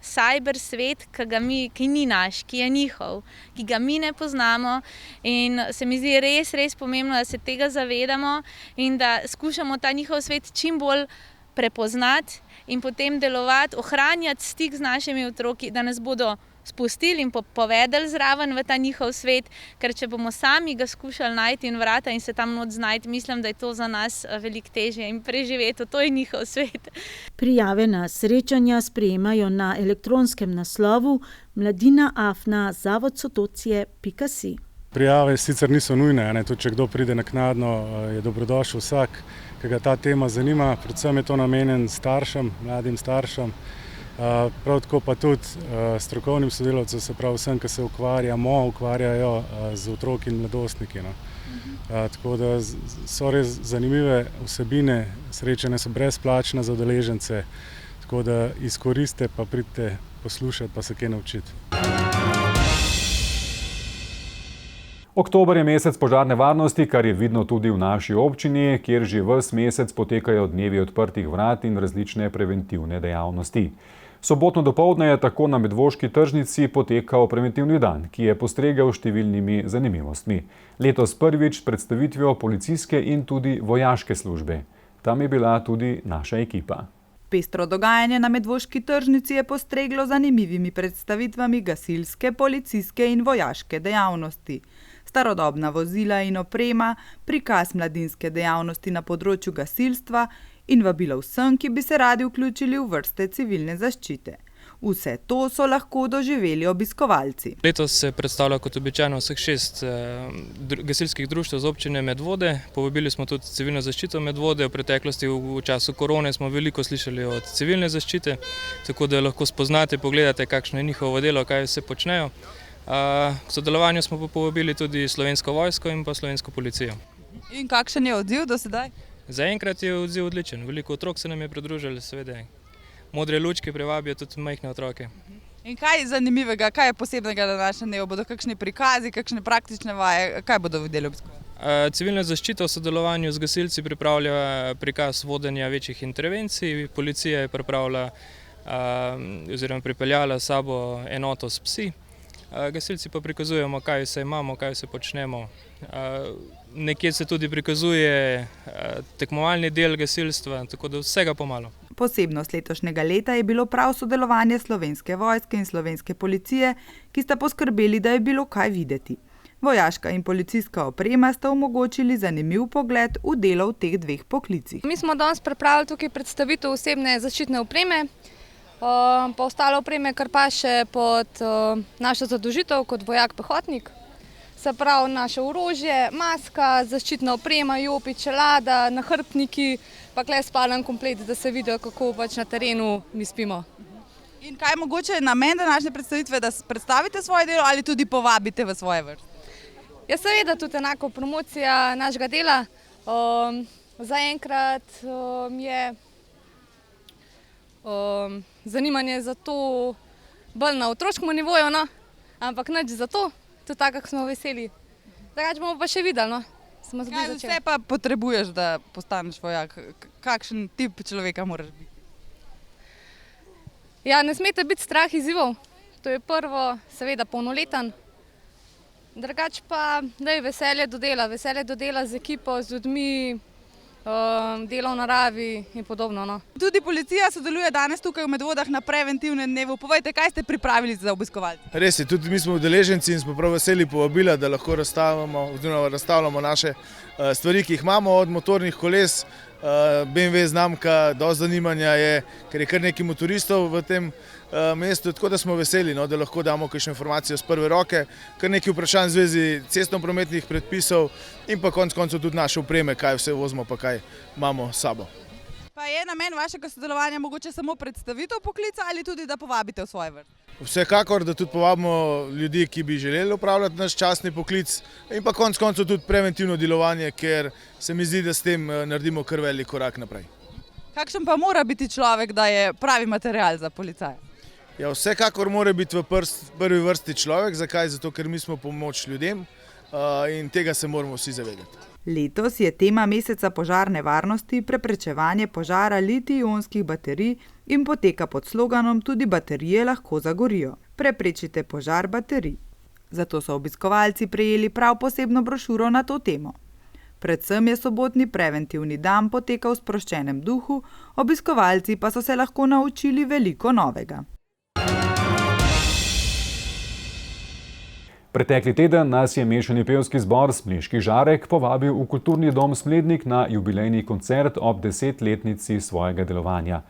cyber svet, ki ni naš, ki je njihov, ki ga mi ne poznamo in se mi zdi res pomembno, da se tega zavedamo in da skušamo ta njihov svet čim bolj prepoznati in potem delovati, ohranjati stik z našimi otroki, da nas bodo spustili in povedali zraven v ta njihov svet, ker če bomo sami ga skušali najti in vrata in se tam noč znajti, mislim, da je to za nas veliko težje in preživeti, to je njihov svet. Prijave na srečanja sprejemajo na elektronskem naslovu mladina@zavodsotocije.si. Prijave sicer niso nujne, tudi če kdo pride naknadno, je dobrodošel vsak, ki ga ta tema zanima, predvsem je to namenjen staršem, mladim staršem. Prav tako pa tudi strokovnim sodelavcem, se pravi vsem, ki se ukvarjajo z otroki in mladostniki. Tako da so res zanimive vsebine, srečanja so brezplačna za udeležence, tako da izkoriste pa pridite poslušati pa se kaj naučiti. Oktober je mesec požarne varnosti, kar je vidno tudi v naši občini, kjer že ves mesec potekajo dnevi odprtih vrat in različne preventivne dejavnosti. Sobotno dopoldne je tako na Medvoški tržnici potekal preventivni dan, ki je postregel številnimi zanimivostmi. Letos prvič s predstavitvijo policijske in tudi vojaške službe. Tam je bila tudi naša ekipa. Pestro dogajanje na Medvoški tržnici je postreglo zanimivimi predstavitvami gasilske, policijske in vojaške dejavnosti. Starodobna vozila in oprema, prikaz mladinske dejavnosti na področju gasilstva in vabilo vsem, ki bi se radi vključili v vrste civilne zaščite. Vse to so lahko doživeli obiskovalci. Letos se predstavlja kot običajno vseh 6 gasilskih društev z občine Medvode. Povabili smo tudi civilno zaščito Medvode. V preteklosti v času korone smo veliko slišali od civilne zaščite, tako da lahko spoznate, pogledate, kakšno je njihovo delo, kaj vse počnejo. K sodelovanju smo pa povabili tudi Slovensko vojsko in pa Slovensko policijo. In kakšen je odziv do sedaj? Zaenkrat je odziv odličen. Veliko otrok se nam je pridružilo, seveda. Modre lučke privabijo tudi majhne otroke. In kaj je zanimivega, kaj je posebnega na našem dnevu? Bodo kakšni prikazi, kakšne praktične vaje, kaj bodo videli obiskovalci? Civilna zaščita v sodelovanju z gasilci pripravlja prikaz vodenja večjih intervencij. Policija je pripravila oziroma pripeljala s sabo enoto s psi. Gasilci pa prikazujemo, kaj vse imamo, kaj vse počnemo. Nekje se tudi prikazuje tekmovalni del gasilstva, tako da vsega pomalo. Posebnost letošnjega leta je bilo prav sodelovanje Slovenske vojske in Slovenske policije, ki sta poskrbeli, da je bilo kaj videti. Vojaška in policijska oprema sta omogočili zanimiv pogled v delo v teh dveh poklicih. Mi smo danes pripravili tukaj predstavitev osebne zaščitne opreme, pa ostale opreme, kar pa še pod našo zadolžitev kot vojak pehotnik. Se pravi naše orožje, maska, zaščitna oprema, jopi, čelada, nahrbtniki, pa kle spalen komplet, da se vidijo, kako pač na terenu mi spimo. In kaj je mogoče namen današnje predstavitve, da predstavite svoje delo ali tudi povabite v svoje vrste? Ja, seveda tudi enako promocija našega dela. Zaenkrat je zanimanje za to bolj na otroškem nivoju, no? Ampak nič za to, tudi tako, kako smo veseli. Drugače bomo pa še videli, no? Kaj vse pa potrebuješ, da postaneš vojak? Kakšen tip človeka moraš biti? Ja, ne smete biti strah izzivov. To je prvo, seveda polnoleten. Drugače pa veselje do dela z ekipo, z ljudmi, delo v naravi in podobno. No. Tudi policija sodeluje danes tukaj v Medvodah na preventivnem dnevu. Povejte, kaj ste pripravili za obiskovalce? Res je, tudi mi smo udeleženci in smo prav veseli povabila, da lahko razstavljamo naše stvari, ki jih imamo, od motornih koles. BMW znamka, dosti zanimanja je, ker je kar nekaj motoristov v tem mestu, tako da smo veseli, no, da lahko damo kakšno informacijo z prve roke, kar nekaj vprašanj v zvezi cestno-prometnih predpisov in pa konec koncev tudi naše opreme, kaj vse vozimo pa kaj imamo s sabo. Pa je namen vašega sodelovanja mogoče samo predstavitev poklica ali tudi, da povabite v svoje vrste? Vsekakor, da tudi povabimo ljudi, ki bi želeli upravljati naš častni poklic in pa konec koncev tudi preventivno delovanje, ker se mi zdi, da s tem naredimo kar velik korak naprej. Kakšen pa mora biti človek, da je pravi material za policaja? Ja, vsekakor mora biti v prvi vrsti človek. Zakaj? Zato, ker mi smo pomoč ljudem in tega se moramo vsi zavedati. Letos je tema meseca požarne varnosti preprečevanje požara litij-ionskih baterij in poteka pod sloganom Tudi baterije lahko zagorijo. Preprečite požar baterij. Zato so obiskovalci prejeli prav posebno brošuro na to temo. Predvsem je sobotni preventivni dan potekal v sproščenem duhu, obiskovalci pa so se lahko naučili veliko novega. Pretekli teden nas je mešani pevski zbor Smleški žarek povabil v Kulturni dom Smlednik na jubilejni koncert ob 10-letnici svojega delovanja.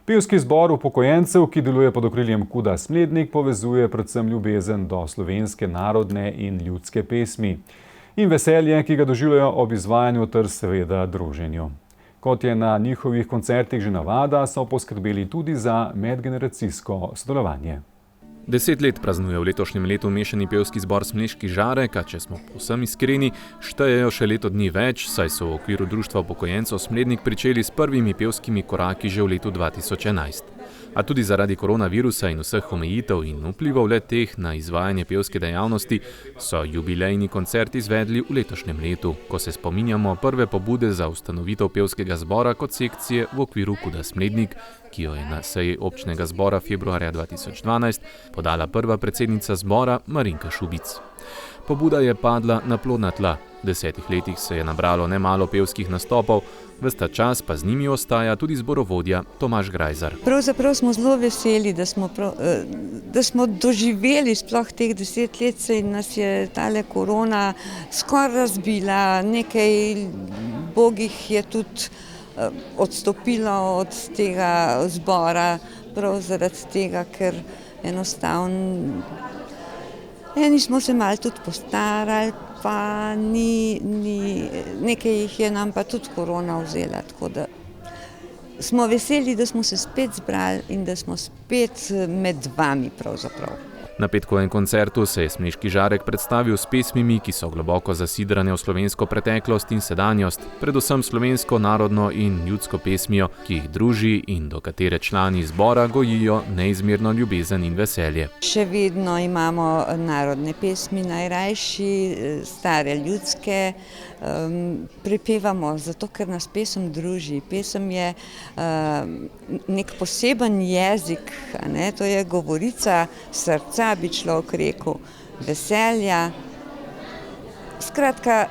Pevski zbor upokojencev, ki deluje pod okriljem KUD-a Smlednik, povezuje predvsem ljubezen do slovenske narodne in ljudske pesmi in veselje, ki ga doživljajo ob izvajanju ter seveda druženju. Kot je na njihovih koncertih že navada, so poskrbeli tudi za medgeneracijsko sodelovanje. 10 let praznuje v letošnjem letu mešani pevski zbor Smleški žarek, a če smo povsem iskreni, štejejo še leto dni več, saj so v okviru Društva upokojencev Smlednik pričeli s prvimi pevskimi koraki že v letu 2011. A tudi zaradi koronavirusa in vseh omejitev in vplivov le-teh na izvajanje pevske dejavnosti so jubilejni koncert izvedli v letošnjem letu, ko se spominjamo prve pobude za ustanovitev pevskega zbora kot sekcije v okviru KUD-a Smlednik, ki jo je na seji občnega zbora februarja 2012 podala prva predsednica zbora Marinka Šubic. Pobuda je padla na plodna tla. V 10 letih se je nabralo nemalo pevskih nastopov, ves ta čas pa z njimi ostaja tudi zborovodja Tomaž Grajzar. Pravzaprav smo zelo veseli, da smo doživeli sploh teh 10 let, saj nas je tale korona skoraj razbila, nekaj bogih je tudi odstopilo od tega zbora, prav zaradi tega, ker enostavno eni smo se malo tudi postarali, pa nekaj jih je nam pa tudi korona vzela, tako da smo veseli, da smo se spet zbrali in da smo spet med vami pravzaprav. Na petkovem koncertu se je Smleški žarek predstavil s pesmimi, ki so globoko zasidrane v slovensko preteklost in sedanjost, predvsem slovensko, narodno in ljudsko pesmijo, ki jih druži in do katere člani zbora gojijo neizmerno ljubezen in veselje. Še vedno imamo narodne pesmi, najrajši, stare ljudske, prepevamo, zato ker nas pesem druži. Pesem je nek poseben jezik, ne? To je govorica srca, bi človek rekel, veselja. Skratka,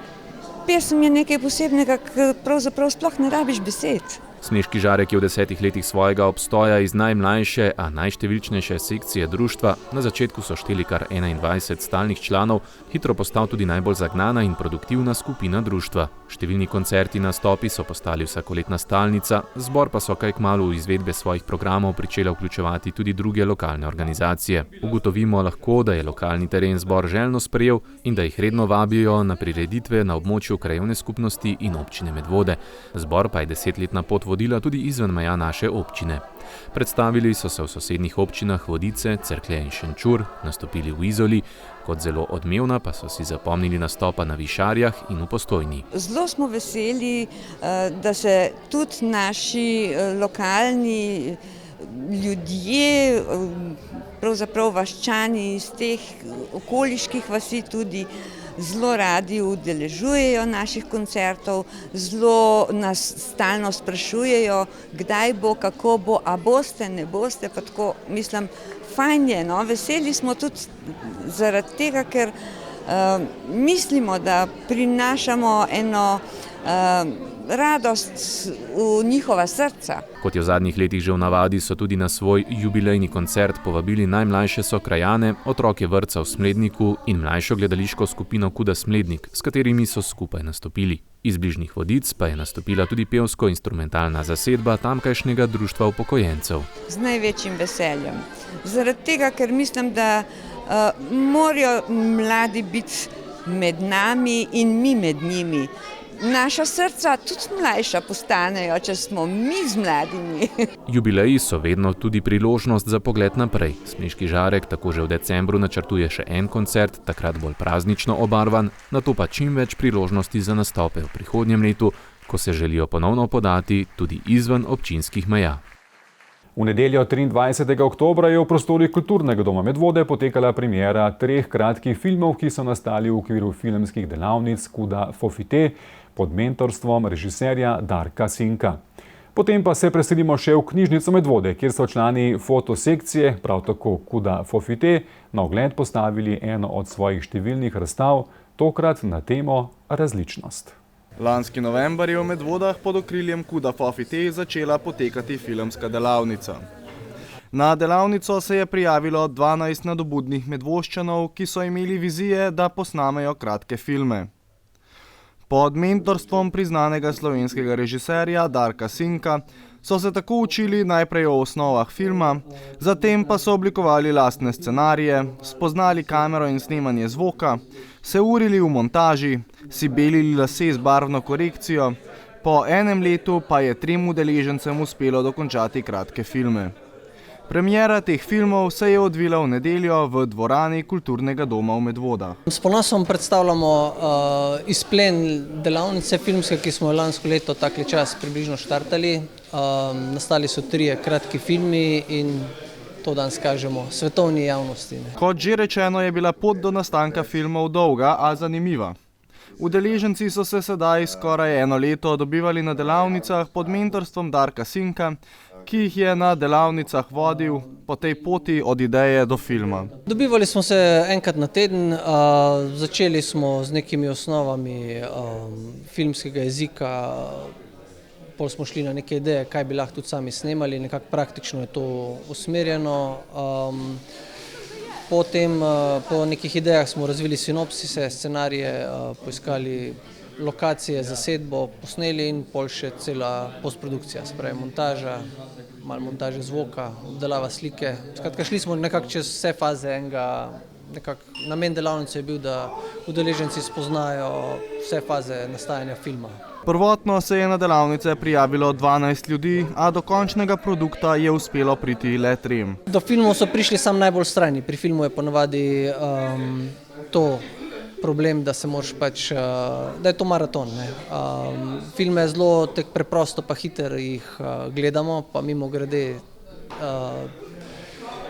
pesem je nekaj posebnega, ker pravzaprav sploh ne rabiš besed. Smleški žarek je v 10 letih svojega obstoja iz najmlajše, a najštevilčnejše sekcije društva, na začetku so šteli kar 21 stalnih članov, hitro postal tudi najbolj zagnana in produktivna skupina društva. Številni koncerti in nastopi so postali vsakoletna stalnica, zbor pa so kaj kmalu v izvedbe svojih programov pričela vključevati tudi druge lokalne organizacije. Ugotovimo lahko, da je lokalni teren zbor željno sprejel in da jih redno vabijo na prireditve na območju krajevne skupnosti in občine Medvode. Zbor pa je 10-letna pot vodila tudi izven meja naše občine. Predstavili so se v sosednjih občinah Vodice, Cerklje in Šenčur, nastopili v Izoli, kot zelo odmevna pa so si zapomnili nastopa na Višarjah in v Postojni. Zelo smo veseli, da se tudi naši lokalni ljudje, pravzaprav vaščani iz teh okoliških vasi tudi, zelo radi udeležujejo naših koncertov, zelo nas stalno sprašujejo, kdaj bo, kako bo, a boste, ne boste, pa tako, mislim, fajn je, no, veseli smo tudi zaradi tega, ker mislimo, da prinašamo eno radost v njihova srca. Kot je v zadnjih letih že v navadi, so tudi na svoj jubilejni koncert povabili najmlajše sokrajane, otroke vrtca v Smledniku in mlajšo gledališko skupino KUD-a Smlednik, s katerimi so skupaj nastopili. Iz bližnjih Vodic pa je nastopila tudi pevsko-instrumentalna zasedba tamkajšnjega društva upokojencev. Z največjim veseljem. Zaradi tega, ker mislim, da morajo mladi biti med nami in mi med njimi. Naša srca tudi mlajša postanejo, če smo mi z mladimi. Jubileji so vedno tudi priložnost za pogled naprej. Smleški žarek tako že v decembru načrtuje še en koncert, takrat bolj praznično obarvan, nato pa čim več priložnosti za nastope v prihodnjem letu, ko se želijo ponovno podati tudi izven občinskih meja. V nedeljo 23. oktobra je v prostorih Kulturnega doma Medvode potekala premiera 3 kratkih filmov, ki so nastali v okviru filmskih delavnic KUD-a Fofite pod mentorstvom režiserja Darka Sinka. Potem pa se preselimo še v knjižnico Medvode, kjer so člani fotosekcije, prav tako KUD-a Fofite, na ogled postavili eno od svojih številnih razstav, tokrat na temo različnost. Lanski november je v Medvodah pod okriljem KUD-a Fofite začela potekati filmska delavnica. Na delavnico se je prijavilo 12 nadobudnih Medvoščanov, ki so imeli vizije, da posnamejo kratke filme. Pod mentorstvom priznanega slovenskega režiserja Darka Sinka so se tako učili najprej o osnovah filma, zatem pa so oblikovali lastne scenarije, spoznali kamero in snemanje zvoka, se urili v montaži, si belili lase z barvno korekcijo, po enem letu pa je 3 udeležencem uspelo dokončati kratke filme. Premiera teh filmov se je odvila v nedeljo v dvorani Kulturnega doma v Medvodah. S ponosom predstavljamo izplen delavnice filmske, ki smo lansko leto takle čas približno štartali. Nastali so 3 kratki filmi in to danes kažemo svetovni javnosti. Kot že rečeno, je bila pot do nastanka filmov dolga, a zanimiva. Udeleženci so se sedaj skoraj 1 leto dobivali na delavnicah pod mentorstvom Darka Sinka, ki jih je na delavnicah vodil po tej poti od ideje do filma. Dobivali smo se enkrat na teden, začeli smo z nekimi osnovami filmskega jezika, pol smo šli na neke ideje, kaj bi lahko tudi sami snemali, nekako praktično je to usmerjeno. Potem po nekih idejah smo razvili sinopsise, scenarije, poiskali lokacije, zasedbo, posneli in pol še cela postprodukcija, se pravi montaža, malo montaže zvoka, obdelava slike. Skratka, šli smo nekako čez vse faze enega, nekako namen delavnice je bil, da udeleženci spoznajo vse faze nastajanja filma. Prvotno se je na delavnice prijavilo 12 ljudi, a do končnega produkta je uspelo priti le 3. Do filmov so prišli samo najbolj strani. Pri filmu je ponavadi to problem, da se moraš pač, da je to maraton. Filme je zelo preprosto pa hiter jih gledamo, pa mimogrede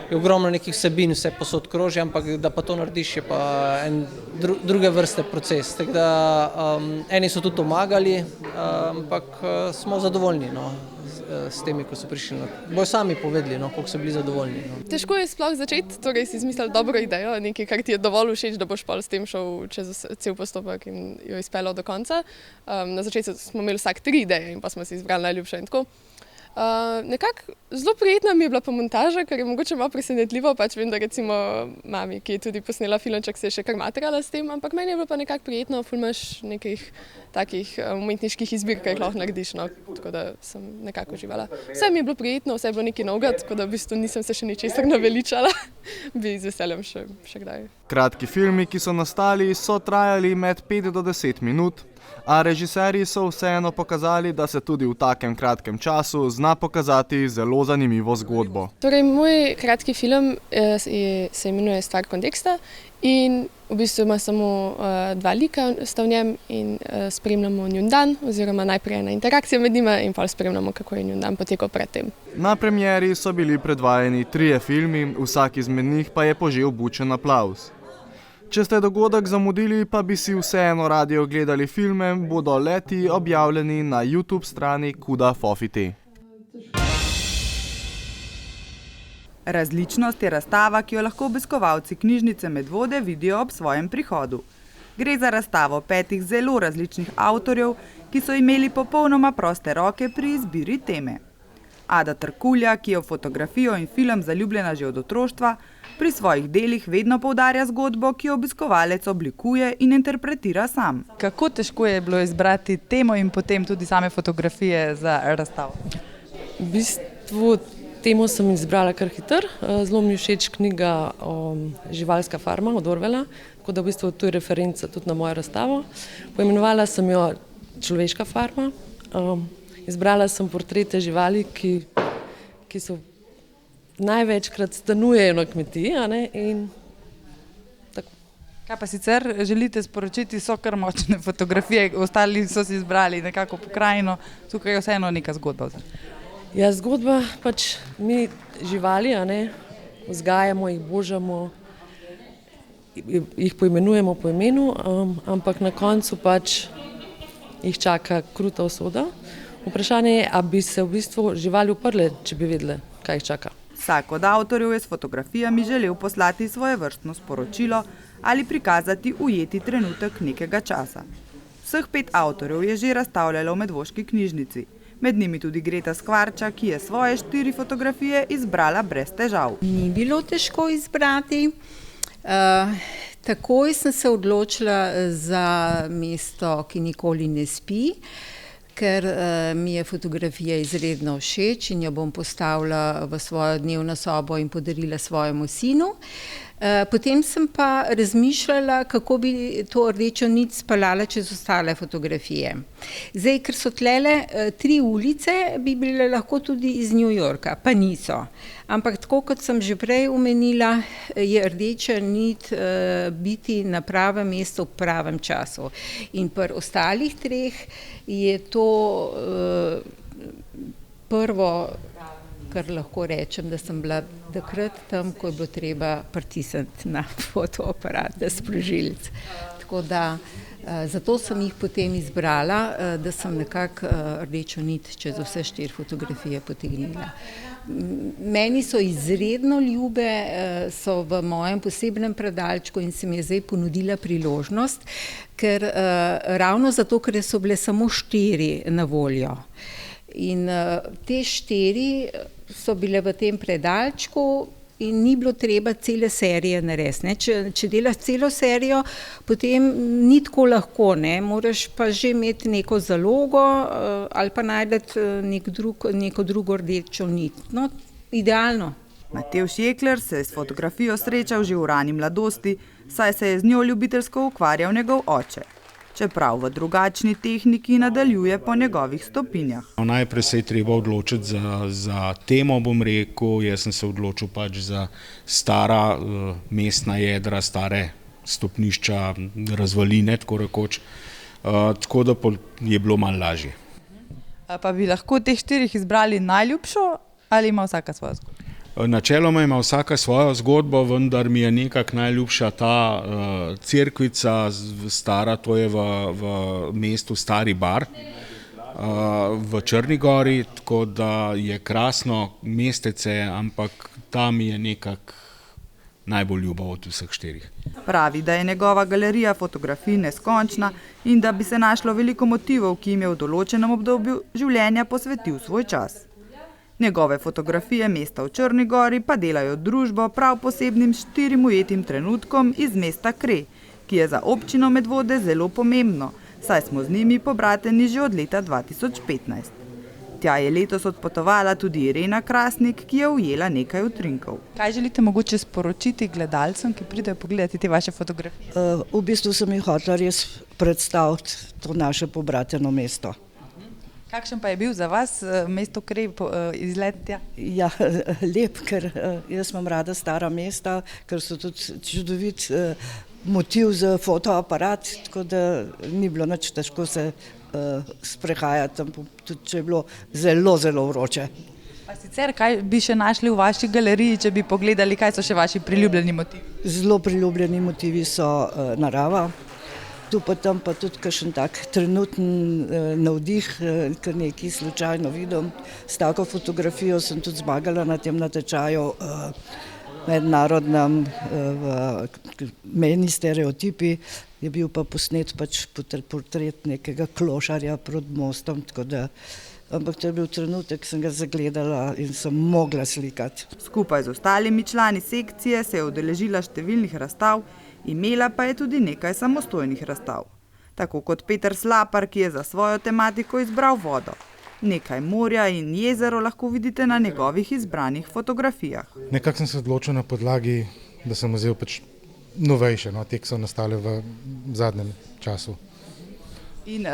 je ogromno nekih vsebin, vse posod kroži, ampak da pa to narediš je pa en druge vrste proces. Tako da eni so tudi pomagali, ampak smo zadovoljni s temi, ko so prišli. Bojo sami povedali, koliko so bili zadovoljni. Težko je sploh začeti, torej si izmisliti dobro idejo, nekaj, kar ti je dovolj všeč, da boš pa s tem šel čez cel postopek in jo izpeljal do konca. Na začetku smo imeli vsak 3 ideje in pa smo si izbrali najljubše in tako. Nekako zelo prijetna mi je bila pa montaža, kar je mogoče malo presenetljivo, pač vem, da recimo mami, ki je tudi posnela filmček, se je še kar matrala s tem, ampak meni je bilo pa nekako prijetno, ful imaš nekih takih umetniških izbir, kaj jih lahko narediš, tako da sem nekako uživala. Vse mi je bilo prijetno, vse je bilo nekaj novega, tako da v bistvu nisem se še ničesar naveličala, bi z veseljem še kdaj. Kratki filmi, ki so nastali, so trajali med 5 do 10 minut, a režiserji so vseeno pokazali, da se tudi v takem kratkem času zna pokazati zelo zanimivo zgodbo. Torej, moj kratki film se imenuje Stvar konteksta in v bistvu ima samo 2 lika sta v njem in spremljamo njun dan, oziroma najprej ena interakcija med njima in pa spremljamo, kako je njun dan potekal predtem. Na premieri so bili predvajani 3 filmi, vsak izmed njih pa je požel bučen aplavz. Če ste dogodek zamudili, pa bi si vseeno radi ogledali filme, bodo leti objavljeni na YouTube strani Kuda Fofite. Različnost je razstava, ki jo lahko obiskovalci knjižnice Medvode vidijo ob svojem prihodu. Gre za razstavo 5 zelo različnih avtorjev, ki so imeli popolnoma proste roke pri izbiri teme. Ada Trkulja, ki je v fotografijo in film zaljubljena že od otroštva, pri svojih delih vedno poudarja zgodbo, ki jo obiskovalec oblikuje in interpretira sam. Kako težko je bilo izbrati temo in potem tudi same fotografije za razstavo? V bistvu temo sem izbrala kar hiter. Zelo mi je všeč knjiga Živalska farma od Orwella, tako da v bistvu to je referenca tudi na mojo razstavo. Poimenovala sem jo Človeška farma. Izbrala sem portrete živali, ki so največkrat stanujejo na kmetiji, in tako. Kaj pa sicer želite sporočiti, so kar močne fotografije, ostali so si izbrali nekako pokrajino, tukaj je vseeno neka zgodba. Ja, zgodba pač mi živali, vzgajamo, jih božamo, jih poimenujemo po imenu, ampak na koncu pač jih čaka kruta usoda. Vprašanje je, a bi se v bistvu živali uprle, če bi vedele, kaj jih čaka. Vsak od avtorjev je s fotografijami želel poslati svojevrstno sporočilo ali prikazati ujeti trenutek nekega časa. Vseh 5 avtorjev je že razstavljalo v Medvoški knjižnici. Med njimi tudi Greta Skvarča, ki je svoje 4 fotografije izbrala brez težav. Ni bilo težko izbrati. Takoj sem se odločila za mesto, ki nikoli ne spi, ker mi je fotografija izredno všeč in jo bom postavila v svojo dnevno sobo in podarila svojemu sinu. Potem sem pa razmišljala, kako bi to rdečo nit speljala čez ostale fotografije. Zdaj, ker so tlele 3 ulice, bi bile lahko tudi iz New Yorka, pa niso. Ampak tako, kot sem že prej omenila, je rdeča nit biti na pravem mestu v pravem času. In pri ostalih 3 je to prvo, kar lahko rečem, da sem bila takrat tam, ko je bilo treba pritisniti na fotoaparat, da sprožilec. Tako da zato sem jih potem izbrala, da sem nekako rdečo nit čez vse 4 fotografije potegnila. Meni so izredno ljube, so v mojem posebnem predalčku in se mi je zdaj ponudila priložnost, ker ravno zato, ker so bile samo 4 na voljo. In te 4 so bile v tem predalčku in ni bilo treba cele serije narediti. Če delaš celo serijo, potem ni tako lahko, ne? Moraš pa že imeti neko zalogo ali pa najti neko drugo rdečo nit. No, idealno. Matevž Jekler se je s fotografijo srečal že v rani mladosti, saj se je z njo ljubiteljsko ukvarjal njegov oče. Čeprav v drugačni tehniki nadaljuje po njegovih stopinjah. Najprej se je treba odločiti za temo, bom rekel. Jaz sem se odločil pač za stara mestna jedra, stare stopnišča, razvaline, tako rekoč. Tako da je bilo malo lažje. Pa bi lahko teh 4 izbrali najljubšo ali ima vsaka svojo zgodbo? Načeloma ima vsaka svojo zgodbo, vendar mi je nekako najljubša ta cerkvica stara, to je v mestu Stari Bar v Črni Gori, tako da je krasno mestece, ampak ta mi je nekako najbolj ljuba od vseh 4. Pravi, da je njegova galerija fotografij neskončna in da bi se našlo veliko motivov, ki jim je v določenem obdobju življenja posvetil svoj čas. Njegove fotografije mesta v Črni Gori pa delajo družbo prav posebnim 4 ujetim trenutkom iz mesta Kre, ki je za občino Medvode zelo pomembno, saj smo z njimi pobrateni že od leta 2015. Tja je letos odpotovala tudi Irena Krasnik, ki je ujela nekaj utrinkov. Kaj želite mogoče sporočiti gledalcem, ki pridejo pogledati te vaše fotografije? V bistvu sem jih hotela res predstaviti to naše pobrateno mesto. Kakšen pa je bil za vas mesto Kre izlet tja? Ja, lep, ker jaz imam rada stara mesta, ker so tudi čudovit motiv za fotoaparat, tako da ni bilo nič težko se sprehajati, tudi če je bilo zelo, zelo vroče. Pa sicer, kaj bi še našli v vaši galeriji, če bi pogledali, kaj so še vaši priljubljeni motivi? Zelo priljubljeni motivi so narava. Tu pa tam pa tudi kakšen tak trenuten navdih, ker nekaj slučajno vidim. S tako fotografijo sem tudi zmagala na tem natečaju mednarodnem mejni stereotipi. Je bil pa posnet pač portret nekega klošarja pred mostom, tako da, ampak to je bil trenutek, sem ga zagledala in sem mogla slikati. Skupaj z ostalimi člani sekcije se je udeležila številnih razstav, imela pa je tudi nekaj samostojnih razstav. Tako kot Peter Slapar, ki je za svojo tematiko izbral vodo. Nekaj morja in jezero lahko vidite na njegovih izbranih fotografijah. Nekako sem se odločil na podlagi, da sem vzel pač novejše, te, ki so nastale v zadnjem času. In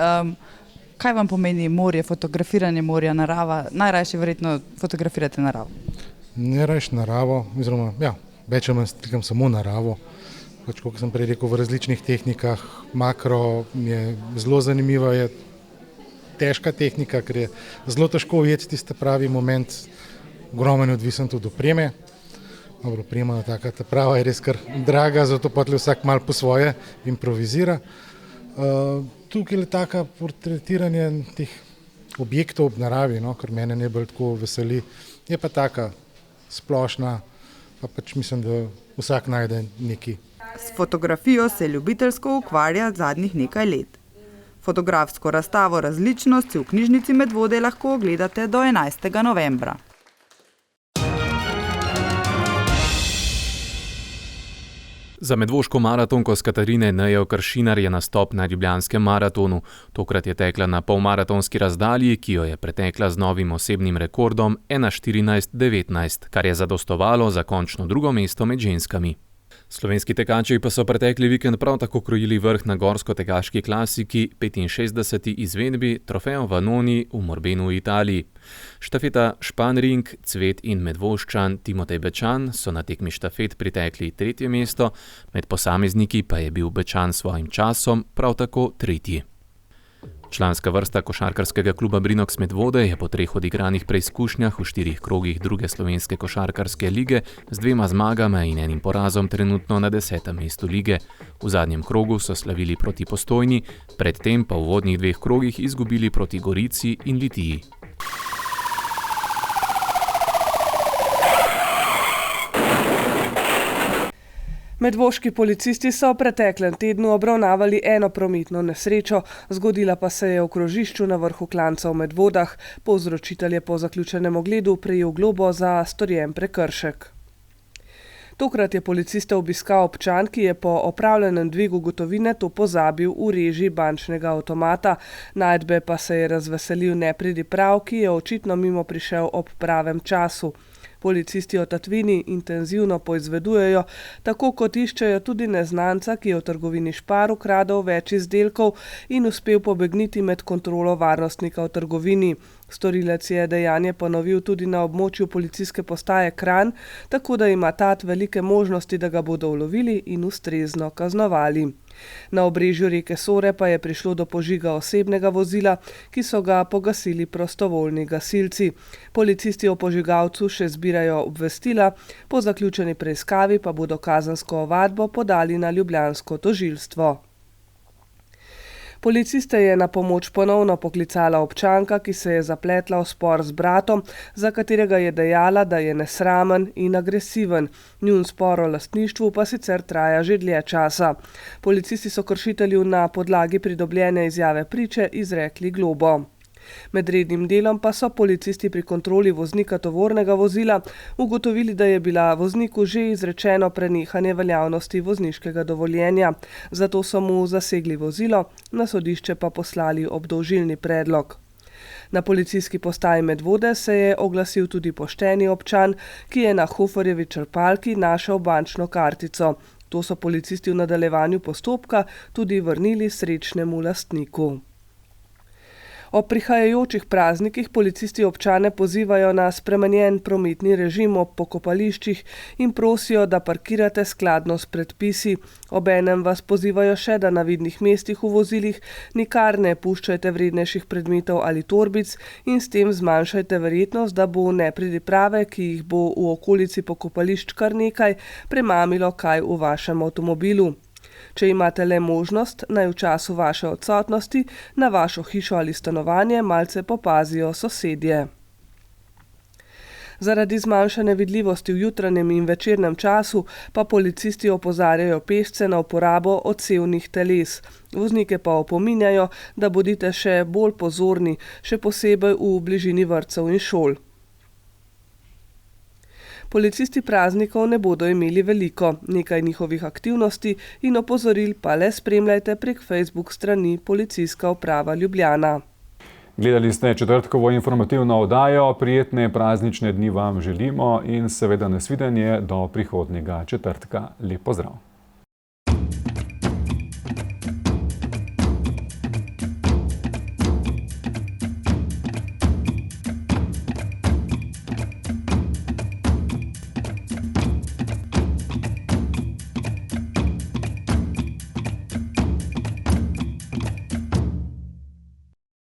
kaj vam pomeni morje, fotografiranje morja, narava? Najrajše verjetno fotografirate naravo? Najrajše naravo, oziroma več ali manj slikam samo naravo. Pač, kot sem prej rekel, v različnih tehnikah. Makro je zelo zanimiva, je težka tehnika, ker je zelo težko ujeti tiste pravi moment. Ogromno je odvisen tudi od opreme. Dobro, oprema ta prava je res kar draga, zato pa vsak malo po svoje improvizira. Tukaj je taka portretiranje teh objektov v naravi, kar mene najbolj tako veseli. Je pa taka splošna, pa pač mislim, da vsak najde neki. S fotografijo se ljubiteljsko ukvarja zadnjih nekaj let. Fotografsko razstavo Različnosti v knjižnici Medvode lahko ogledate do 11. novembra. Za medvoško maratonko s Katarine Nejo Kršinar je nastop na Ljubljanskem maratonu. Tokrat je tekla na polmaratonski razdalji, ki jo je pretekla z novim osebnim rekordom 1:14:19, kar je zadostovalo za končno drugo mesto med ženskami. Slovenski tekači pa so pretekli vikend prav tako krojili vrh na gorsko-tekaški klasiki 65. izvedbi Trofeo Vanoni v Morbenu v Italiji. Štafeta Španring, Cvet in Medvoščan Timotej Bečan so na tekmi štafet pritekli 3. mesto, med posamezniki pa je bil Bečan s svojim časom prav tako 3. Članska vrsta košarkarskega kluba Brinox Medvode je po 3 odigranih preizkušnjah v 4 krogih druge slovenske košarkarske lige z 2 zmagama in 1 porazom trenutno na 10. mestu lige. V zadnjem krogu so slavili proti Postojni, predtem pa v uvodnih 2 krogih izgubili proti Gorici in Litiji. Medvoški policisti so v preteklem tednu obravnavali eno prometno nesrečo, zgodila pa se je v krožišču na vrhu klanca v Medvodah. Povzročitelj je po zaključenem ogledu prejel globo za storjen prekršek. Tokrat je policiste obiskal občan, ki je po opravljenem dvigu gotovine to pozabil v reži bančnega avtomata. Najdbe pa se je razveselil nepridiprav, ki je očitno mimo prišel ob pravem času. Policisti o tatvini intenzivno poizvedujejo, tako kot iščejo tudi neznanca, ki je v trgovini Spar ukradel več izdelkov in uspel pobegniti med kontrolo varnostnika v trgovini. Storilec je dejanje ponovil tudi na območju policijske postaje Kranj, tako da ima tat velike možnosti, da ga bodo ulovili in ustrezno kaznovali. Na obrežju reke Sore pa je prišlo do požiga osebnega vozila, ki so ga pogasili prostovoljni gasilci. Policisti o požigalcu še zbirajo obvestila, po zaključeni preiskavi pa bodo kazensko ovadbo podali na ljubljansko tožilstvo. Policiste je na pomoč ponovno poklicala občanka, ki se je zapletla v spor z bratom, za katerega je dejala, da je nesramen in agresiven. Njun spor o lastništvu pa sicer traja že dlje časa. Policisti so kršitelju na podlagi pridobljene izjave priče izrekli globo. Med rednim delom pa so policisti pri kontroli voznika tovornega vozila ugotovili, da je bila vozniku že izrečeno prenehanje veljavnosti vozniškega dovoljenja. Zato so mu zasegli vozilo, na sodišče pa poslali obdolžilni predlog. Na policijski postaji Medvode se je oglasil tudi pošteni občan, ki je na Hoferjevi črpalki našel bančno kartico. To so policisti v nadaljevanju postopka tudi vrnili srečnemu lastniku. Ob prihajajočih praznikih policisti občane pozivajo na spremenjen prometni režim ob pokopališčih in prosijo, da parkirate skladno s predpisi. Obenem vas pozivajo še, da na vidnih mestih v vozilih nikar ne puščajte vrednejših predmetov ali torbic in s tem zmanjšajte verjetnost, da bo nepridiprave, ki jih bo v okolici pokopališč kar nekaj, premamilo kaj v vašem avtomobilu. Če imate le možnost, naj v času vaše odsotnosti na vašo hišo ali stanovanje malce popazijo sosedje. Zaradi zmanjšane vidljivosti v jutranjem in večernem času pa policisti opozarjajo pešce na uporabo odsevnih teles. Voznike pa opominjajo, da bodite še bolj pozorni, še posebej v bližini vrtcev in šol. Policisti praznikov ne bodo imeli veliko, nekaj njihovih aktivnosti in opozoril pa le spremljajte prek Facebook strani Policijska uprava Ljubljana. Gledali ste četrtkovo informativno oddajo, prijetne praznične dni vam želimo in seveda nasvidenje do prihodnjega četrtka. Lep pozdrav.